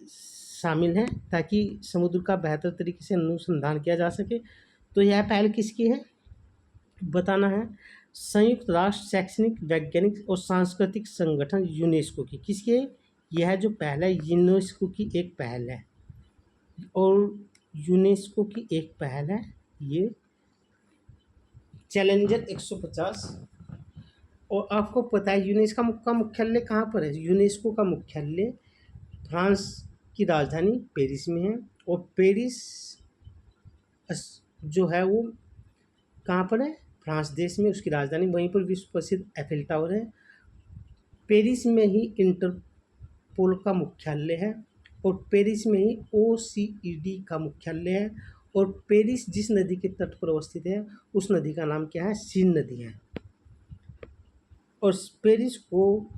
शामिल हैं, ताकि समुद्र का बेहतर तरीके से अनुसंधान किया जा सके। तो यह पहल किसकी है बताना है। संयुक्त राष्ट्र शैक्षणिक, वैज्ञानिक और सांस्कृतिक संगठन यूनेस्को की। किसकी है? यह जो पहल है यूनेस्को की एक पहल है, और यूनेस्को की एक पहल है ये चैलेंजर 150। और आपको पता है यूनेस्को का मुख्यालय कहाँ पर है? यूनेस्को का मुख्यालय फ्रांस की राजधानी पेरिस में है। और पेरिस जो है वो कहाँ पर है? फ्रांस देश में, उसकी राजधानी। वहीं पर विश्व प्रसिद्ध एफिल टावर है। पेरिस में ही इंटरपोल का मुख्यालय है, और पेरिस में ही OCED का मुख्यालय है। और पेरिस जिस नदी के तट पर अवस्थित है उस नदी का नाम क्या है? सीन नदी है। और पेरिस को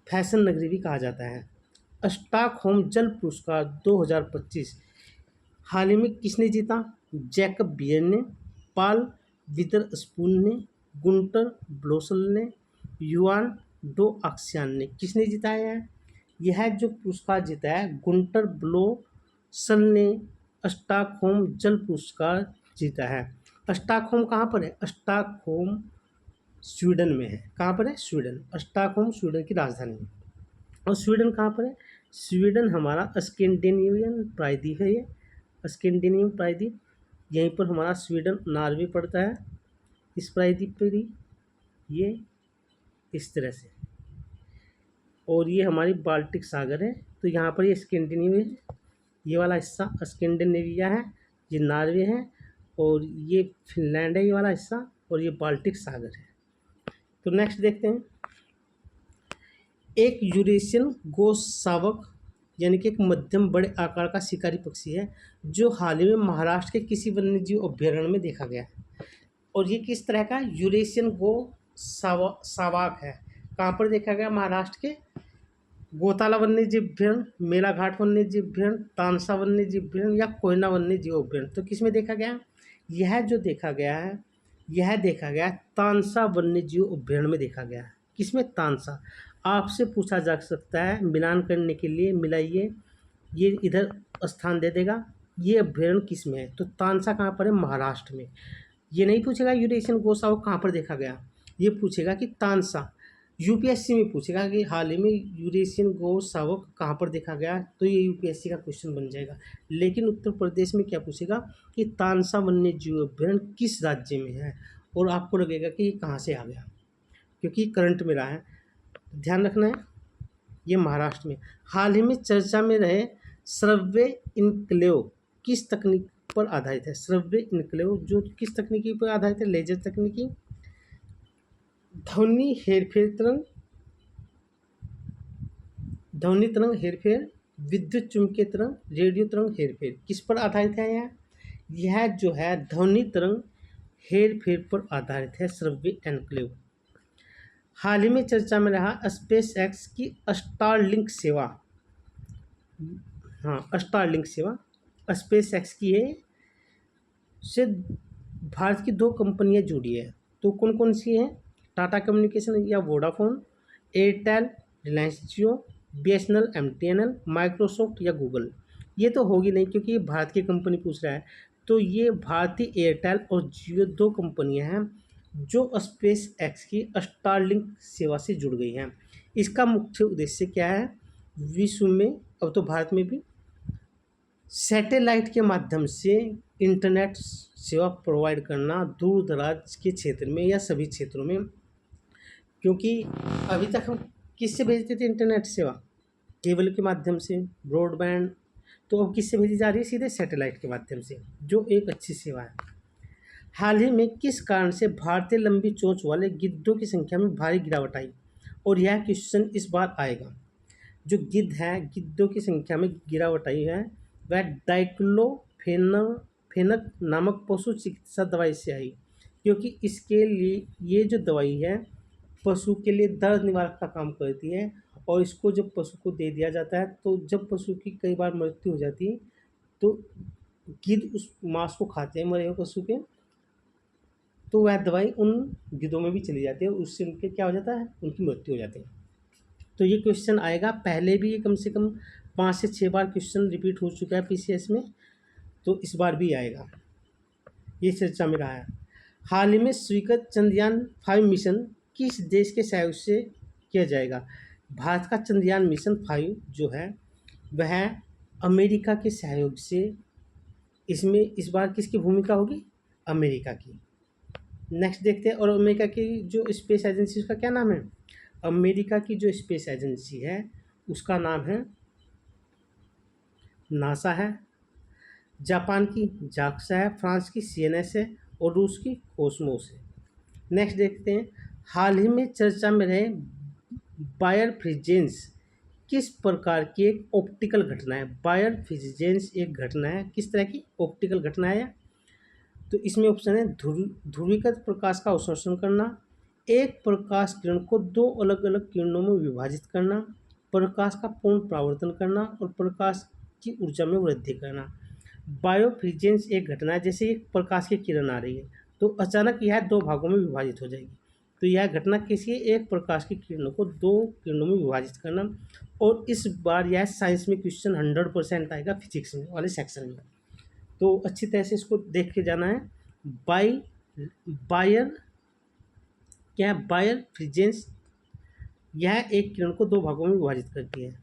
फैशन नगरी भी कहा जाता है। स्टॉकहोम जल पुरस्कार 2025 हाल ही में किसने जीता? जैकब बियर ने, पाल विदरस्पून ने, गुंटर ब्लोसल ने, युआन डो आक्सियान ने। किसने जिताया है? यह जो पुरस्कार जीता है गुंटर ब्लोसल ने स्टॉकहोम जल पुरस्कार जीता है। स्टॉकहोम कहाँ पर है? स्टॉकहोम स्वीडन में है। कहाँ पर है? स्वीडन। स्टॉकहोम स्वीडन की राजधानी है। और स्वीडन कहाँ पर है? स्वीडन हमारा स्कैंडिनेवियन प्रायद्वीप है। ये स्कैंडिनेवियन प्रायद्वीप, यहीं पर हमारा स्वीडन, नॉर्वे पड़ता है, इस प्रायद्वीप पर ही, ये इस तरह से। और ये हमारी बाल्टिक सागर है। तो यहाँ पर ये स्कैंडिनेविया है, ये वाला हिस्सा स्कैंडिनेविया है, ये नॉर्वे है, और ये फिनलैंड है ये वाला हिस्सा, और ये बाल्टिक सागर है। तो नेक्स्ट देखते हैं। एक यूरेशियन गोशावक यानी कि एक मध्यम बड़े आकार का शिकारी पक्षी है, जो हाल ही में महाराष्ट्र के किसी वन्यजीव अभ्यारण्य में देखा गया है। और ये किस तरह का? यूरेशियन गोशावक है। कहाँ पर देखा गया? महाराष्ट्र के गोताला वन्यजीव अभ्यारण्य, मेलाघाट वन्यजीव अभ्यारण्य, तानसा वन्यजीव अभ्यारण्य या कोयना वन्यजीव अभ्यारण्य। तो किस में देखा गया? यह जो देखा गया है, यह देखा गया तानसा वन्यजीव अभ्यारण्य में देखा गया है। किसमें? तानसा। आपसे पूछा जा सकता है मिलान करने के लिए, मिलाइए, ये इधर स्थान दे देगा, ये अभ्यारण्य किस में है? तो तानसा कहाँ पर है? महाराष्ट्र में। ये नहीं पूछेगा यूरेशियन गोशावक कहाँ पर देखा गया, ये पूछेगा कि तानसा। यूपीएससी में पूछेगा कि हाल ही में यूरेशियन गोशावक कहाँ पर देखा गया, तो ये यूपीएससी का क्वेश्चन बन जाएगा। लेकिन उत्तर प्रदेश में क्या पूछेगा कि तानसा वन्यजीव अभ्यारण्य किस राज्य में है, और आपको लगेगा कि ये कहाँ से आ गया, क्योंकि करंट में रहा है। ध्यान रखना है, ये महाराष्ट्र में। हाल ही में चर्चा में रहे श्रव्य इनक्लेव किस तकनीक पर आधारित है? श्रव्य इनक्लेव जो किस तकनीकी पर आधारित है? लेजर तकनीकी, ध्वनि तरंग हेरफेर, विद्युत चुंबकीय तरंग, रेडियो तरंग हेरफेर, किस पर आधारित है? यह जो है ध्वनि तरंग हेरफेर पर आधारित है, श्रव्य एन्क्लेव। हाल ही में चर्चा में रहा स्पेस एक्स की स्टारलिंक सेवा। हाँ, स्टारलिंक सेवा स्पेस एक्स की है, से भारत की 2 कंपनियां जुड़ी है। तो कौन कौन सी हैं? टाटा कम्युनिकेशन या वोडाफोन, एयरटेल, रिलायंस जियो BSNL, MTNL, माइक्रोसॉफ्ट या गूगल? ये तो होगी नहीं क्योंकि ये भारत की कंपनी पूछ रहा है। तो ये भारतीय एयरटेल और जियो दो कंपनियां हैं जो स्पेस एक्स की स्टारलिंक सेवा से जुड़ गई हैं। इसका मुख्य उद्देश्य क्या है? विश्व में, अब तो भारत में भी, सैटेलाइट के माध्यम से इंटरनेट सेवा प्रोवाइड करना दूर दराज के क्षेत्र में या सभी क्षेत्रों में। क्योंकि अभी तक हम किससे भेजते थे इंटरनेट सेवा? केबल के माध्यम से, ब्रॉडबैंड। तो अब किससे भेजी जा रही है? सीधे सैटेलाइट के माध्यम से, जो एक अच्छी सेवा है। हाल ही में किस कारण से भारतीय लंबी चोंच वाले गिद्धों की संख्या में भारी गिरावट आई? और यह क्वेश्चन इस बार आएगा। जो गिद्ध हैं, गिद्धों की संख्या में गिरावट आई है, वह डाइक्लोफेनक नामक पशु चिकित्सा दवाई से आई। क्योंकि इसके लिए ये जो दवाई है पशु के लिए दर्द निवारक का काम करती है, और इसको जब पशु को दे दिया जाता है तो जब पशु की कई बार मृत्यु हो जाती है तो गिद्ध उस मांस को खाते हैं मरे हुए पशु के, तो वह दवाई उन गिद्धों में भी चली जाती है, उससे उनके क्या हो जाता है? उनकी मृत्यु हो जाती है। तो ये क्वेश्चन आएगा। पहले भी ये कम से कम 5 से 6 बार क्वेश्चन रिपीट हो चुका है PCS में, तो इस बार भी आएगा। ये चर्चा में रहा है। हाल ही में स्वीकृत चंद्रयान 5 मिशन किस देश के सहयोग से किया जाएगा? भारत का चंद्रयान मिशन 5 जो है वह अमेरिका के सहयोग से, इसमें इस बार किसकी भूमिका होगी? अमेरिका की। नेक्स्ट देखते हैं। और अमेरिका की जो स्पेस एजेंसी, उसका क्या नाम है? अमेरिका की जो स्पेस एजेंसी है उसका नाम है नासा है, जापान की जाक्सा है, फ्रांस की CNS है और रूस की कोसमोस है। नेक्स्ट देखते हैं। हाल ही में चर्चा में रहे बायरफ्रिजेंस किस प्रकार की एक ऑप्टिकल घटना है? बायरफ्रिजेंस एक घटना है, किस तरह की ऑप्टिकल घटना है? तो इसमें ऑप्शन है ध्रुवीकृत प्रकाश का अवशोषण करना, एक प्रकाश किरण को दो अलग अलग किरणों में विभाजित करना, प्रकाश का पूर्ण परावर्तन करना और प्रकाश की ऊर्जा में वृद्धि करना। बायोफ्रिजेंस एक घटना है, जैसे एक प्रकाश की किरण आ रही है तो अचानक यह दो भागों में विभाजित हो जाएगी। तो यह घटना किसी एक प्रकाश की किरणों को दो किरणों में विभाजित करना। और इस बार यह साइंस में क्वेश्चन 100% आएगा फिजिक्स में वाले सेक्शन में, तो अच्छी तरह से इसको देख के जाना है। बायर क्या है? बायर फ्रिजेंस यह एक किरण को दो भागों में विभाजित करती है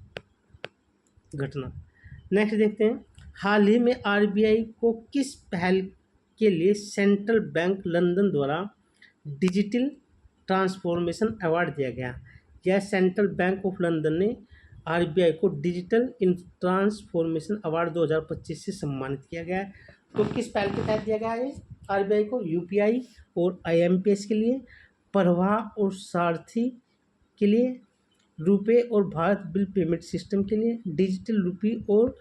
घटना। नेक्स्ट देखते हैं। हाल ही में RBI को किस पहल के लिए सेंट्रल बैंक लंदन द्वारा डिजिटल ट्रांसफॉर्मेशन अवार्ड दिया गया? यह सेंट्रल बैंक ऑफ लंदन ने RBI को डिजिटल ट्रांसफॉर्मेशन अवार्ड 2025 से सम्मानित किया गया है। तो किस पहल के तहत दिया गया है RBI को? UPI और IMPS के लिए, प्रवाह और सारथी के लिए, रुपे और भारत बिल पेमेंट सिस्टम के लिए, डिजिटल रुपी और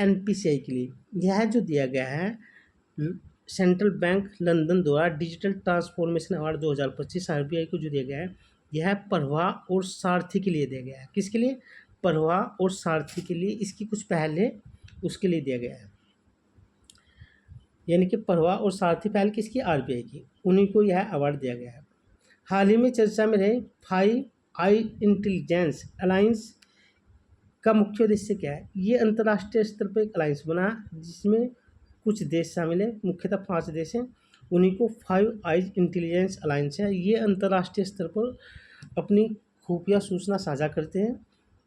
NPCI के लिए। यह जो दिया गया है सेंट्रल बैंक लंदन द्वारा डिजिटल ट्रांसफॉर्मेशन अवार्ड 2025 RBI को जो दिया गया है, यह प्रवाह और सारथी के लिए दिया गया है। किसके लिए? प्रवाह और सारथी के लिए। इसकी कुछ पहल है उसके लिए दिया गया है। यानी कि प्रवाह और सारथी पहल किसकी? RBI की, उन्हीं को यह अवार्ड दिया गया है। हाल ही में चर्चा में रहे 5 इंटेलिजेंस अलायंस का मुख्य उद्देश्य क्या है? ये अंतर्राष्ट्रीय स्तर पर एक अलायंस बना जिसमें कुछ देश शामिल है, मुख्यतः 5 देश हैं, उन्हीं को 5 इंटेलिजेंस अलायंस है। ये अंतर्राष्ट्रीय स्तर पर अपनी खुफिया सूचना साझा करते हैं।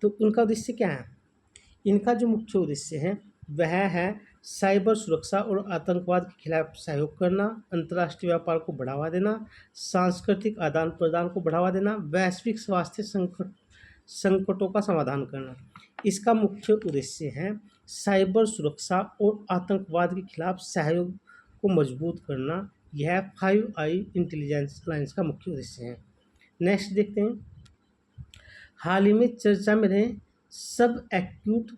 तो इनका उद्देश्य क्या है? इनका जो मुख्य उद्देश्य है वह है साइबर सुरक्षा और आतंकवाद के खिलाफ सहयोग करना, अंतर्राष्ट्रीय व्यापार को बढ़ावा देना, सांस्कृतिक आदान प्रदान को बढ़ावा देना, वैश्विक स्वास्थ्य संकटों का समाधान करना। इसका मुख्य उद्देश्य है साइबर सुरक्षा और आतंकवाद के खिलाफ सहयोग को मजबूत करना। यह 5 इंटेलिजेंस अलायंस का मुख्य उद्देश्य है। नेक्स्ट देखते हैं। हाल ही में चर्चा में रहे सब एक्यूट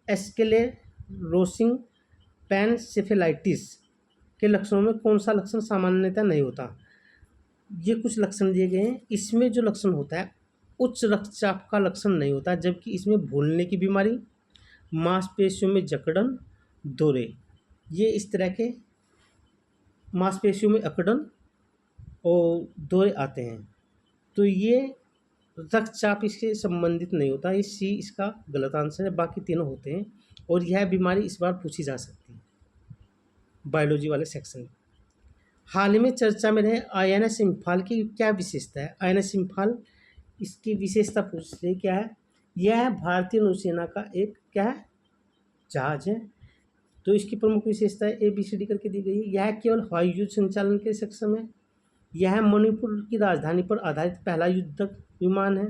एस्केलेरोसिंग पैनसेफेलाइटिस के लक्षणों में कौन सा लक्षण सामान्यतः नहीं होता? ये कुछ लक्षण दिए गए हैं। इसमें जो लक्षण होता है उच्च रक्तचाप का लक्षण नहीं होता, जबकि इसमें भूलने की बीमारी, मांसपेशियों में जकड़न, दौरे, ये इस तरह के मांसपेशियों में अकड़न और दौरे आते हैं। तो ये रक्तचाप इससे संबंधित नहीं होता, ये सी इसका गलत आंसर है, बाकी तीनों होते हैं। और यह बीमारी इस बार पूछी जा सकती है बायोलॉजी वाले सेक्शन में। हाल ही में चर्चा में रहे आईएनएस इम्फाल की क्या विशेषता है? आईएनएस इम्फाल, इसकी विशेषता पूछ रही क्या है? यह है भारतीय नौसेना का एक क्या है, जहाज है। तो इसकी प्रमुख विशेषता है ABCD करके दी गई है। यह केवल हवाई युद्ध संचालन के सक्षम है। यह मणिपुर की राजधानी पर आधारित पहला युद्धक विमान है,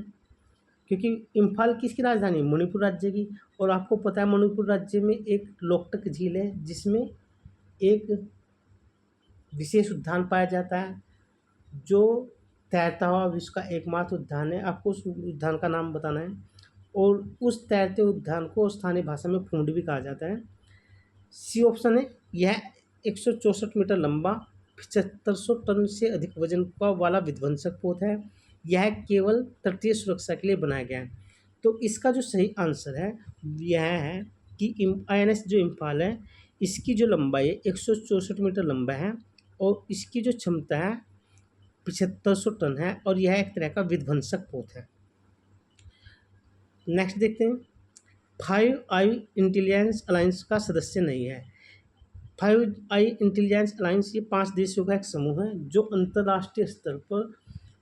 क्योंकि इम्फाल किसकी राजधानी है? मणिपुर राज्य की। और आपको पता है मणिपुर राज्य में एक लोकटक झील है, जिसमें एक विशेष उद्यान पाया जाता है जो तैरता हुआ विश्व का एकमात्र उद्यान है। आपको उस उद्यान का नाम बताना है। और उस तैरते उद्यान को स्थानीय भाषा में फूंड भी कहा जाता है। सी ऑप्शन है। यह 164 मीटर लंबा, 7500 टन से अधिक वजन का वाला विध्वंसक पोत है। यह केवल तटीय सुरक्षा के लिए बनाया गया है। तो इसका जो सही आंसर है यह है कि INS जो इम्फाल है, इसकी जो लंबाई है 164 मीटर लंबा है और इसकी जो क्षमता है 7500 टन है और यह एक तरह का विध्वंसक पोत है। नेक्स्ट देखते हैं। 5 आई इंटेलिजेंस अलायंस का सदस्य नहीं है। 5 आई इंटेलिजेंस अलायंस ये 5 देशों का एक समूह है जो अंतर्राष्ट्रीय स्तर पर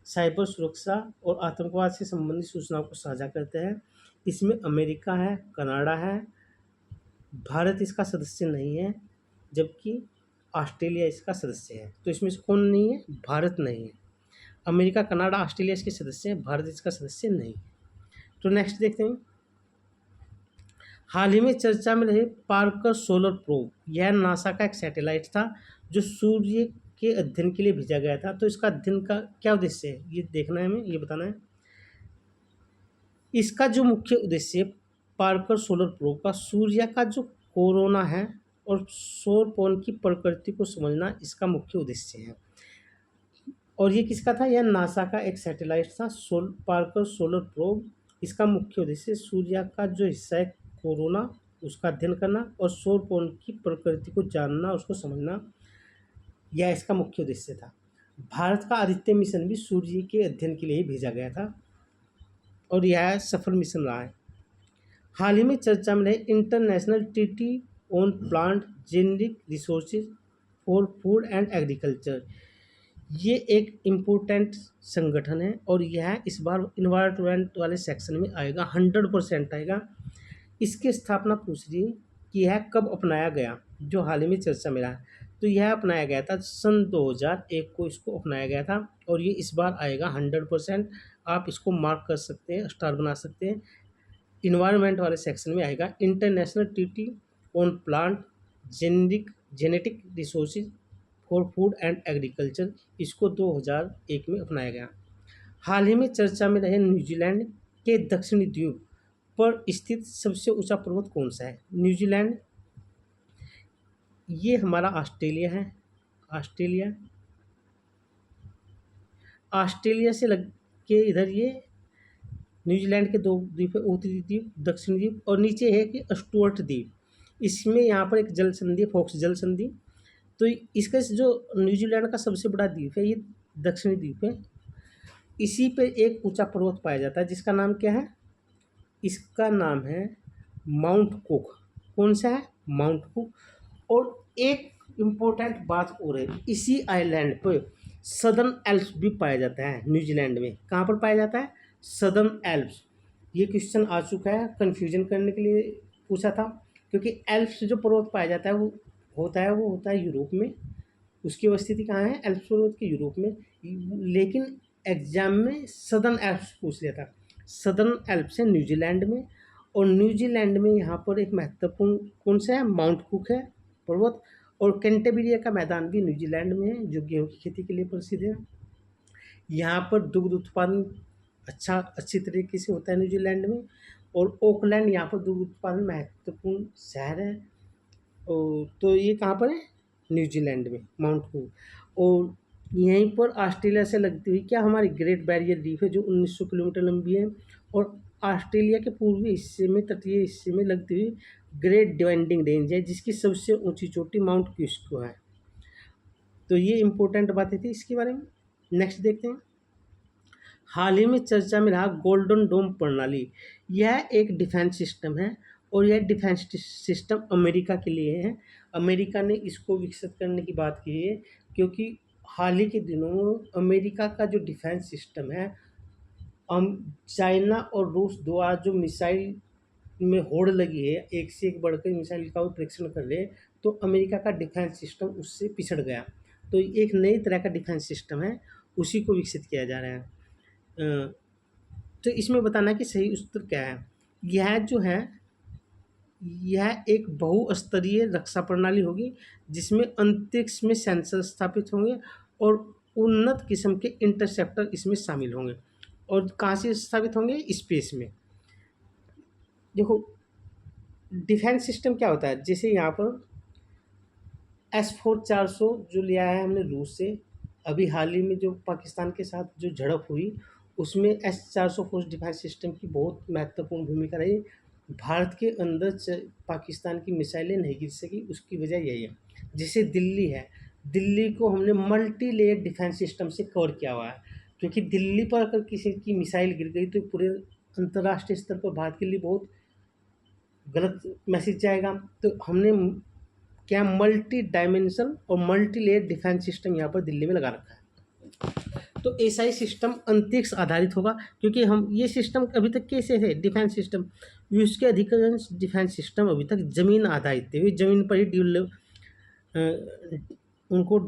साइबर सुरक्षा और आतंकवाद से संबंधित सूचनाओं को साझा करते हैं। इसमें अमेरिका है, कनाडा है, भारत इसका सदस्य नहीं है, जबकि ऑस्ट्रेलिया इसका सदस्य है। तो इसमें से कौन नहीं है? भारत नहीं है। अमेरिका, कनाडा, ऑस्ट्रेलिया इसके सदस्य हैं, भारत इसका सदस्य नहीं। तो नेक्स्ट देखते हैं। हाल ही में चर्चा में रहे पार्कर सोलर प्रोब, यह नासा का एक सैटेलाइट था जो सूर्य के अध्ययन के लिए भेजा गया था। तो इसका अध्ययन का क्या उद्देश्य है ये देखना है, हमें ये बताना है। इसका जो मुख्य उद्देश्य है पार्कर सोलर प्रोब का, सूर्य का जो कोरोना है और सौर पवन की प्रकृति को समझना इसका मुख्य उद्देश्य है। और ये किसका था? यह नासा का एक सैटेलाइट था, पार्कर सोलर प्रोब। इसका मुख्य उद्देश्य सूर्य का जो हिस्सा है कोरोना, उसका अध्ययन करना और सौर पवन की प्रकृति को जानना, उसको समझना, यह इसका मुख्य उद्देश्य था। भारत का आदित्य मिशन भी सूर्य के अध्ययन के लिए ही भेजा गया था और यह सफल मिशन रहा है। हाल ही में चर्चा में रहे international treaty on plant generic resources for food and agriculture, ये एक इम्पोर्टेंट संगठन है और यह इस बार इन्वायरमेंट वाले सेक्शन में आएगा, 100% आएगा। इसकी स्थापना पूछ रही है कि यह कब अपनाया गया, जो हाल ही में चर्चा में रहा। तो यह अपनाया गया था सन 2001 को, इसको अपनाया गया था और ये इस बार आएगा 100%। आप इसको मार्क कर सकते हैं, स्टार बना सकते हैं। इन्वायरमेंट वाले सेक्शन में आएगा international treaty on plant genetic resources for food and agriculture, इसको 2001 में अपनाया गया। हाल ही में चर्चा में रहे न्यूजीलैंड के दक्षिणी द्वीप पर स्थित सबसे ऊंचा पर्वत कौन सा है? न्यूजीलैंड, ये हमारा ऑस्ट्रेलिया है। ऑस्ट्रेलिया से लग के इधर ये न्यूजीलैंड के 2 द्वीप है, उत्तरी द्वीप, दक्षिणी द्वीप, और नीचे है कि स्टुअर्ट द्वीप। इसमें यहाँ पर एक जल संधि, फॉक्स जल संधि। तो इसका जो न्यूजीलैंड का सबसे बड़ा द्वीप है ये दक्षिणी द्वीप है। इसी पे एक ऊंचा पर्वत पाया जाता है जिसका नाम क्या है? इसका नाम है माउंट कुक। कौन सा है? Mount cook. और एक इम्पोर्टेंट बात और है, इसी आइलैंड पर सदर्न एल्प्स भी पाया जाता है न्यूजीलैंड में। कहाँ पर पाया जाता है? Southern Alps. ये क्वेश्चन आ चुका है, कन्फ्यूजन करने के लिए पूछा था, क्योंकि एल्प्स जो पर्वत पाया जाता है वो होता है यूरोप में। उसकी उपस्थिति कहाँ है? एल्प्स पर्वत के यूरोप में। लेकिन एग्जाम में सदर्न एल्प्स पूछ लिया था। सदर्न एल्प्स है न्यूजीलैंड में, और न्यूजीलैंड में यहाँ पर एक महत्वपूर्ण कौन सा है? माउंट कुक है पर्वत। और कैंटेबरिया का मैदान भी न्यूजीलैंड में है जो गेहूं की खेती के लिए प्रसिद्ध है। यहाँ पर दुग्ध उत्पादन अच्छी तरीके से होता है न्यूजीलैंड में। और ओकलैंड यहाँ पर दुग्ध उत्पादन महत्वपूर्ण शहर है। और तो ये कहाँ पर है? न्यूजीलैंड में, माउंट कुक। और यहीं पर ऑस्ट्रेलिया से लगती हुई क्या हमारी ग्रेट बैरियर रीफ है जो 1900 किलोमीटर लंबी है। और ऑस्ट्रेलिया के पूर्वी हिस्से में, तटीय हिस्से में लगती हुई ग्रेट डिवाइडिंग रेंज है जिसकी सबसे ऊंची चोटी माउंट क्यूस्को है। तो ये इंपॉर्टेंट बातें थी इसके बारे में। नेक्स्ट देखते हैं। हाल ही में चर्चा में रहा गोल्डन डोम प्रणाली। यह एक डिफेंस सिस्टम है और यह डिफेंस सिस्टम अमेरिका के लिए है। अमेरिका ने इसको विकसित करने की बात की है, क्योंकि हाल ही के दिनों में अमेरिका का जो डिफेंस सिस्टम है, चाइना और रूस द्वारा जो मिसाइल में होड़ लगी है, एक से एक बढ़कर मिसाइल का वो परीक्षण कर रहे हैं, तो अमेरिका का डिफेंस सिस्टम उससे पिछड़ गया। तो एक नई तरह का डिफेंस सिस्टम है, उसी को विकसित किया जा रहा है। तो इसमें बताना कि सही उत्तर क्या है। यह जो है, यह एक बहुस्तरीय रक्षा प्रणाली होगी, जिसमें अंतरिक्ष में सेंसर स्थापित होंगे और उन्नत किस्म के इंटरसेप्टर इसमें शामिल होंगे। और कहाँ से स्थापित होंगे? स्पेस में। देखो, डिफेंस सिस्टम क्या होता है, जैसे यहाँ पर S-400 जो लिया है हमने रूस से, अभी हाल ही में जो पाकिस्तान के साथ जो झड़प हुई, उसमें S-400 फोर्स डिफेंस सिस्टम की बहुत महत्वपूर्ण भूमिका रही। भारत के अंदर पाकिस्तान की मिसाइलें नहीं गिर सकी, उसकी वजह यही है। जैसे दिल्ली है, दिल्ली को हमने मल्टी लेयर डिफेंस सिस्टम से कवर किया हुआ है, क्योंकि दिल्ली पर अगर किसी की मिसाइल गिर गई तो पूरे अंतर्राष्ट्रीय स्तर पर भारत के लिए बहुत गलत मैसेज जाएगा। तो हमने क्या मल्टी डायमेंशनल और मल्टी लेयर डिफेंस सिस्टम यहाँ पर दिल्ली में लगा रखा है। तो ऐसा ही सिस्टम अंतरिक्ष आधारित होगा, क्योंकि हम ये सिस्टम अभी तक कैसे थे डिफेंस सिस्टम, उसके अधिकांश डिफेंस सिस्टम अभी तक ज़मीन आधारित थे, वे ज़मीन पर ही डेवलप उनको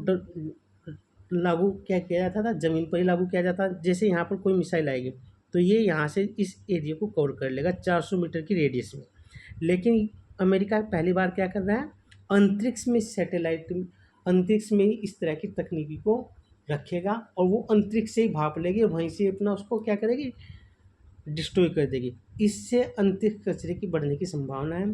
लागू क्या किया जाता था, ज़मीन पर ही लागू किया जाता। जैसे यहाँ पर कोई मिसाइल आएगी तो ये यहाँ से इस एरिया को कवर कर लेगा 400 मीटर की रेडियस में। लेकिन अमेरिका पहली बार क्या कर रहा है, अंतरिक्ष में सैटेलाइट, अंतरिक्ष में ही इस तरह की तकनीकी को रखेगा और वो अंतरिक्ष से ही भाप लेगी और वहीं से अपना उसको क्या करेगी, डिस्ट्रॉय कर देगी। इससे अंतरिक्ष कचरे की बढ़ने की संभावना है।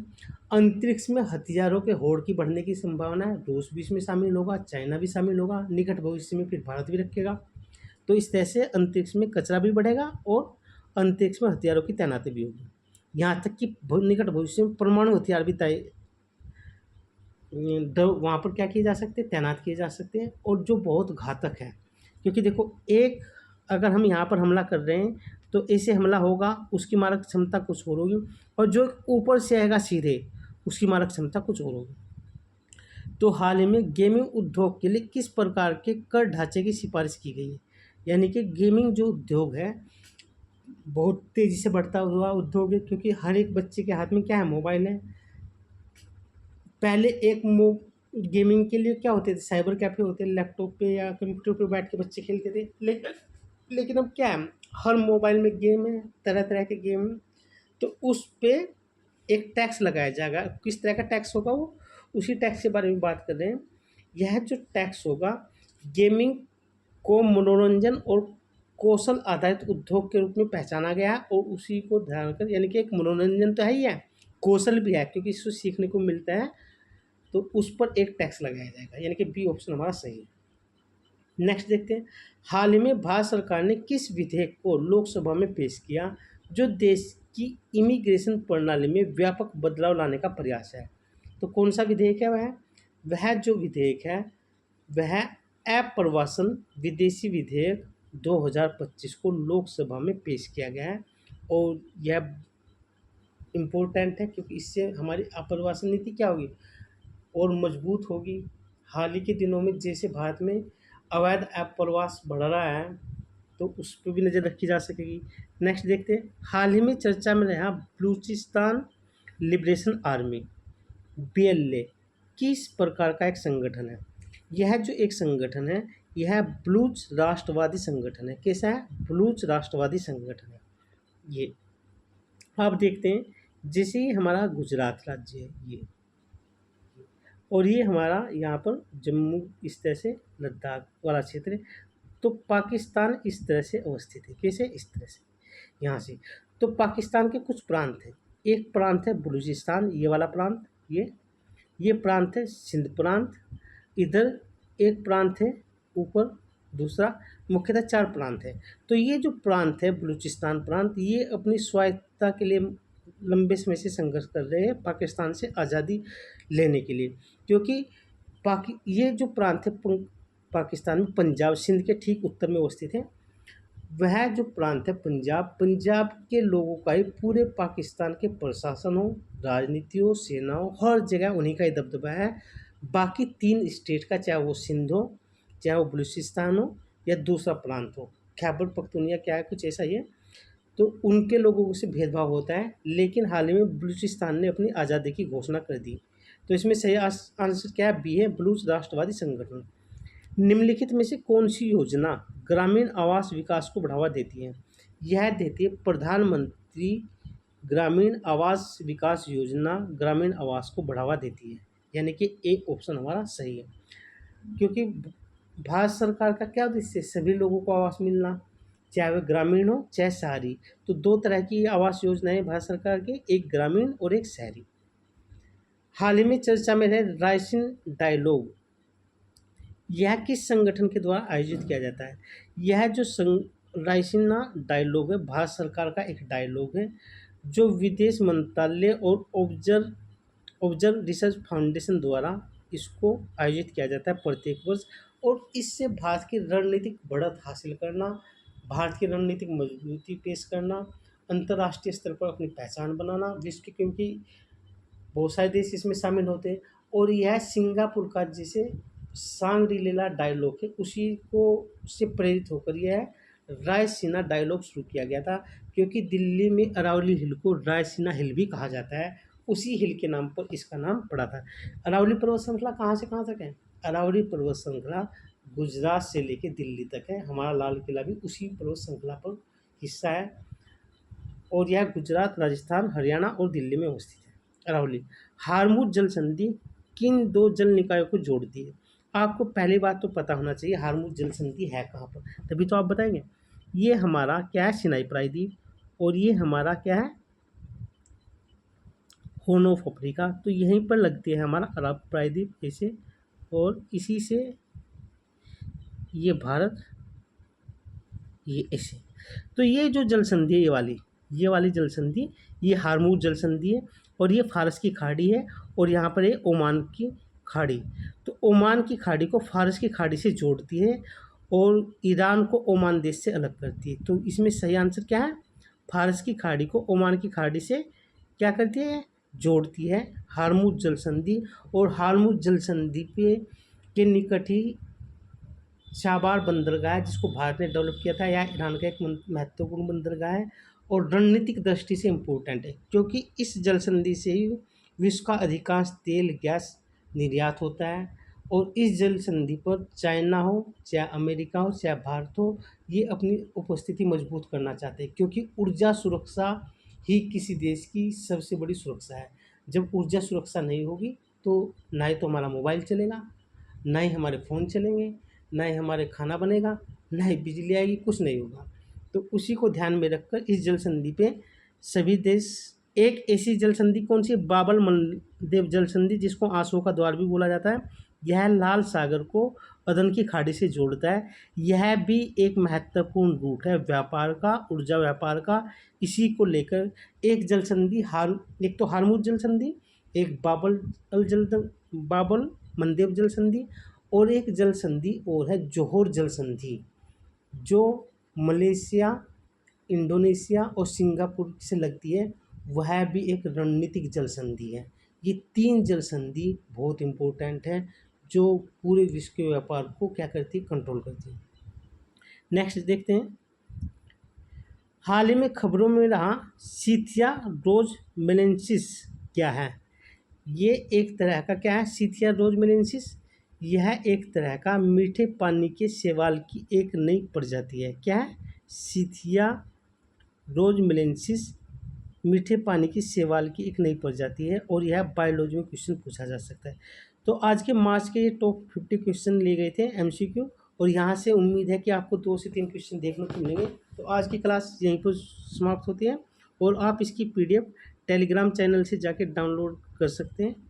अंतरिक्ष में हथियारों के होड़ की बढ़ने की संभावना है। रूस भी इसमें शामिल होगा, चाइना भी शामिल होगा, निकट भविष्य में फिर भारत भी रखेगा। तो इस तरह से अंतरिक्ष में कचरा भी बढ़ेगा और अंतरिक्ष में हथियारों की तैनाती भी होगी। यहाँ तक कि निकट भविष्य में परमाणु हथियार भी वहाँ पर क्या किए जा सकते हैं, तैनात किए जा सकते हैं, और जो बहुत घातक है। क्योंकि देखो, एक अगर हम यहाँ पर हमला कर रहे हैं तो ऐसे हमला होगा, उसकी मारक क्षमता कुछ और होगी, और जो ऊपर से आएगा सीधे, उसकी मारक क्षमता कुछ और होगी। तो हाल ही में गेमिंग उद्योग के लिए किस प्रकार के कर ढांचे की सिफारिश की गई है? यानी कि गेमिंग जो उद्योग है, बहुत तेज़ी से बढ़ता हुआ उद्योग है, क्योंकि हर एक बच्चे के हाथ में क्या है, मोबाइल है। पहले एक गेमिंग के लिए क्या होते थे, साइबर कैफ़े होते, लैपटॉप पे या कंप्यूटर पे बैठ के बच्चे खेलते थे। लेकिन अब क्या है, हर मोबाइल में गेम है, तरह तरह के गेम हैं। तो उस पे एक टैक्स लगाया जाएगा। किस तरह का टैक्स होगा, वो उसी टैक्स के बारे में बात कर रहे हैं। यह जो टैक्स होगा, गेमिंग को मनोरंजन और कौशल आधारित उद्योग के रूप में पहचाना गया है, और उसी को ध्यान कर, यानी कि एक मनोरंजन तो है ही है, कौशल भी है, क्योंकि इससे सीखने को मिलता है, तो उस पर एक टैक्स लगाया जाएगा। यानी कि बी ऑप्शन हमारा सही है। नेक्स्ट देखते हैं, हाल ही में भारत सरकार ने किस विधेयक को लोकसभा में पेश किया जो देश की इमिग्रेशन प्रणाली में व्यापक बदलाव लाने का प्रयास है? तो कौन सा विधेयक है वह जो विधेयक है वह अप्रवासन विदेशी विधेयक 2025 को लोकसभा में पेश किया गया है। और यह इम्पोर्टेंट है, क्योंकि इससे हमारी अप्रवासन नीति क्या होगी, और मजबूत होगी। हाल ही के दिनों में जैसे भारत में अवैध अप्रवास बढ़ रहा है, तो उस पर भी नज़र रखी जा सकेगी। नेक्स्ट देखते हैं, हाल ही में चर्चा में रहा बलूचिस्तान लिबरेशन आर्मी BLA किस प्रकार का एक संगठन है? यह जो एक संगठन है, यह बलूच राष्ट्रवादी संगठन है। कैसा है? बलूच राष्ट्रवादी संगठन है ये। आप देखते हैं, जैसे ही हमारा गुजरात राज्य है ये, और ये हमारा यहाँ पर जम्मू इस तरह से लद्दाख वाला क्षेत्र है, तो पाकिस्तान इस तरह से अवस्थित है। कैसे? इस तरह से यहाँ से। तो पाकिस्तान के कुछ प्रांत हैं। एक प्रांत है बलूचिस्तान, ये वाला प्रांत, ये प्रांत है सिंध प्रांत, इधर एक प्रांत है ऊपर, दूसरा, मुख्यतः 4 प्रांत है। तो ये जो प्रांत है बलूचिस्तान प्रांत, ये अपनी स्वायत्तता के लिए लंबे समय से संघर्ष कर रहे हैं पाकिस्तान से आज़ादी लेने के लिए, क्योंकि ये जो प्रांत है पाकिस्तान में पंजाब सिंध के ठीक उत्तर में अवस्थित है। वह जो प्रांत है पंजाब, पंजाब के लोगों का ही पूरे पाकिस्तान के प्रशासन हो, राजनीति हो, सेना हो, हर जगह उन्हीं का ही दबदबा है। बाकी 3 स्टेट का, चाहे वो सिंध हो, चाहे वो बलूचिस्तान हो या दूसरा प्रांत हो, खैबर पख्तूनख्वा क्या है, कुछ ऐसा ही है, तो उनके लोगों से भेदभाव होता है। लेकिन हाल ही में बलूचिस्तान ने अपनी आज़ादी की घोषणा कर दी। तो इसमें सही आंसर क्या है? बी है, बलूच राष्ट्रवादी संगठन। निम्नलिखित में से कौन सी योजना ग्रामीण आवास विकास को बढ़ावा देती है? यह देती है प्रधानमंत्री ग्रामीण आवास विकास योजना ग्रामीण आवास को बढ़ावा देती है, यानी कि ए ऑप्शन हमारा सही है। क्योंकि भारत सरकार का क्या उद्देश्य है? सभी लोगों को आवास मिलना, चाहे वह ग्रामीण हो चाहे शहरी। तो 2 तरह की आवास योजनाएं भारत सरकार की, एक ग्रामीण और एक शहरी। हाल ही में चर्चा में रहे रायसीन डायलॉग, यह किस संगठन के द्वारा आयोजित किया जाता है? यह जो रायसीना डायलॉग है, भारत सरकार का एक डायलॉग है जो विदेश मंत्रालय और ऑब्जर्व रिसर्च फाउंडेशन द्वारा इसको आयोजित किया जाता है प्रत्येक वर्ष। और इससे भारत की रणनीतिक बढ़त हासिल करना, भारत की रणनीतिक मजबूती पेश करना, अंतर्राष्ट्रीय स्तर पर अपनी पहचान बनाना विश्व के, क्योंकि बहुत सारे देश इसमें शामिल होते हैं। और यह सिंगापुर का जिसे सांग्री-ला डायलॉग है, उसी को से प्रेरित होकर यह रायसीना डायलॉग शुरू किया गया था। क्योंकि दिल्ली में अरावली हिल को रायसीना हिल भी कहा जाता है, उसी हिल के नाम पर इसका नाम पड़ा था। अरावली पर्वत श्रृंखला कहाँ से कहाँ तक है? अरावली पर्वत श्रृंखला गुजरात से लेकर दिल्ली तक है। हमारा लाल किला भी उसी पर्वत श्रृंखला पर हिस्सा है, और यह गुजरात, राजस्थान, हरियाणा और दिल्ली में अवस्थित है। अरावली हारमुज जल संधि किन 2 जल निकायों को जोड़ती है? आपको पहली बात तो पता होना चाहिए हारमुज जल संधि है कहाँ पर, तभी तो आप बताएंगे। ये हमारा क्या है? सिनाई प्रायद्वीप, और ये हमारा क्या है? Horn of Africa. तो यहीं पर लगती है हमारा अरब प्रायद्वीप ऐसे, और इसी से ये भारत, ये ऐसे। तो ये जो जल संधि है, ये वाली जल संधि, ये हारमुज जल संधि है, और ये फारस की खाड़ी है, और यहाँ पर है ओमान की खाड़ी। तो ओमान की खाड़ी को फारस की खाड़ी से जोड़ती है, और ईरान को ओमान देश से अलग करती है। तो इसमें सही आंसर क्या है? फारस की खाड़ी को ओमान की खाड़ी से क्या करती है? जोड़ती है, हारमुज जल संधि। और हारमुज जल संधि के निकट ही चाबार बंदरगाह है, जिसको भारत ने डेवलप किया था। यह ईरान का एक महत्वपूर्ण बंदरगाह है, और रणनीतिक दृष्टि से इम्पोर्टेंट है, क्योंकि इस जल संधि से ही विश्व का अधिकांश तेल गैस निर्यात होता है। और इस जल संधि पर चाइना हो, चाहे अमेरिका हो, चाहे भारत हो, ये अपनी उपस्थिति मजबूत करना चाहते हैं। क्योंकि ऊर्जा सुरक्षा ही किसी देश की सबसे बड़ी सुरक्षा है। जब ऊर्जा सुरक्षा नहीं होगी तो ना ही तो हमारा मोबाइल चलेगा, ना ही हमारे फ़ोन चलेंगे, ना ही हमारे खाना बनेगा, ना ही बिजली आएगी, कुछ नहीं होगा। तो उसी को ध्यान में रखकर इस जल संधि पे सभी देश, एक ऐसी जल संधि कौन सी? बाबल मंडब जल संधि, जिसको आंसुओं का द्वार भी बोला जाता है। यह लाल सागर को अदन की खाड़ी से जोड़ता है। यह भी एक महत्वपूर्ण रूट है व्यापार का, ऊर्जा व्यापार का। इसी को लेकर एक जल संधि एक तो हारमुज जल संधि, एक बाबल मंडब जल संधि, और एक जल संधि और है जोहोर जल संधि, जो मलेशिया, इंडोनेशिया और सिंगापुर से लगती है। वह भी एक रणनीतिक जल संधि है। ये 3 जल संधि बहुत इम्पोर्टेंट है, जो पूरे विश्व के व्यापार को क्या करती है? कंट्रोल करती है। नेक्स्ट देखते हैं, हाल ही में खबरों में रहा सीथिया रोज मेलेंसिस क्या है? ये एक तरह का क्या है? सीथिया रोज मेलेंसिस, यह एक तरह का मीठे पानी के शैवाल की एक नई प्रजाति है। क्या है? सीथिया रोज मेलेंसिस मीठे पानी की शैवाल की एक नई प्रजाति है, और यह बायोलॉजी में क्वेश्चन पूछा जा सकता है। तो आज के मार्च के ये टॉप 50 क्वेश्चन लिए गए थे MCQ, और यहाँ से उम्मीद है कि आपको 2 से 3 क्वेश्चन देखने को मिलेंगे। तो आज की क्लास यहीं पर समाप्त होती है, और आप इसकी PDF टेलीग्राम चैनल से जाके डाउनलोड कर सकते हैं।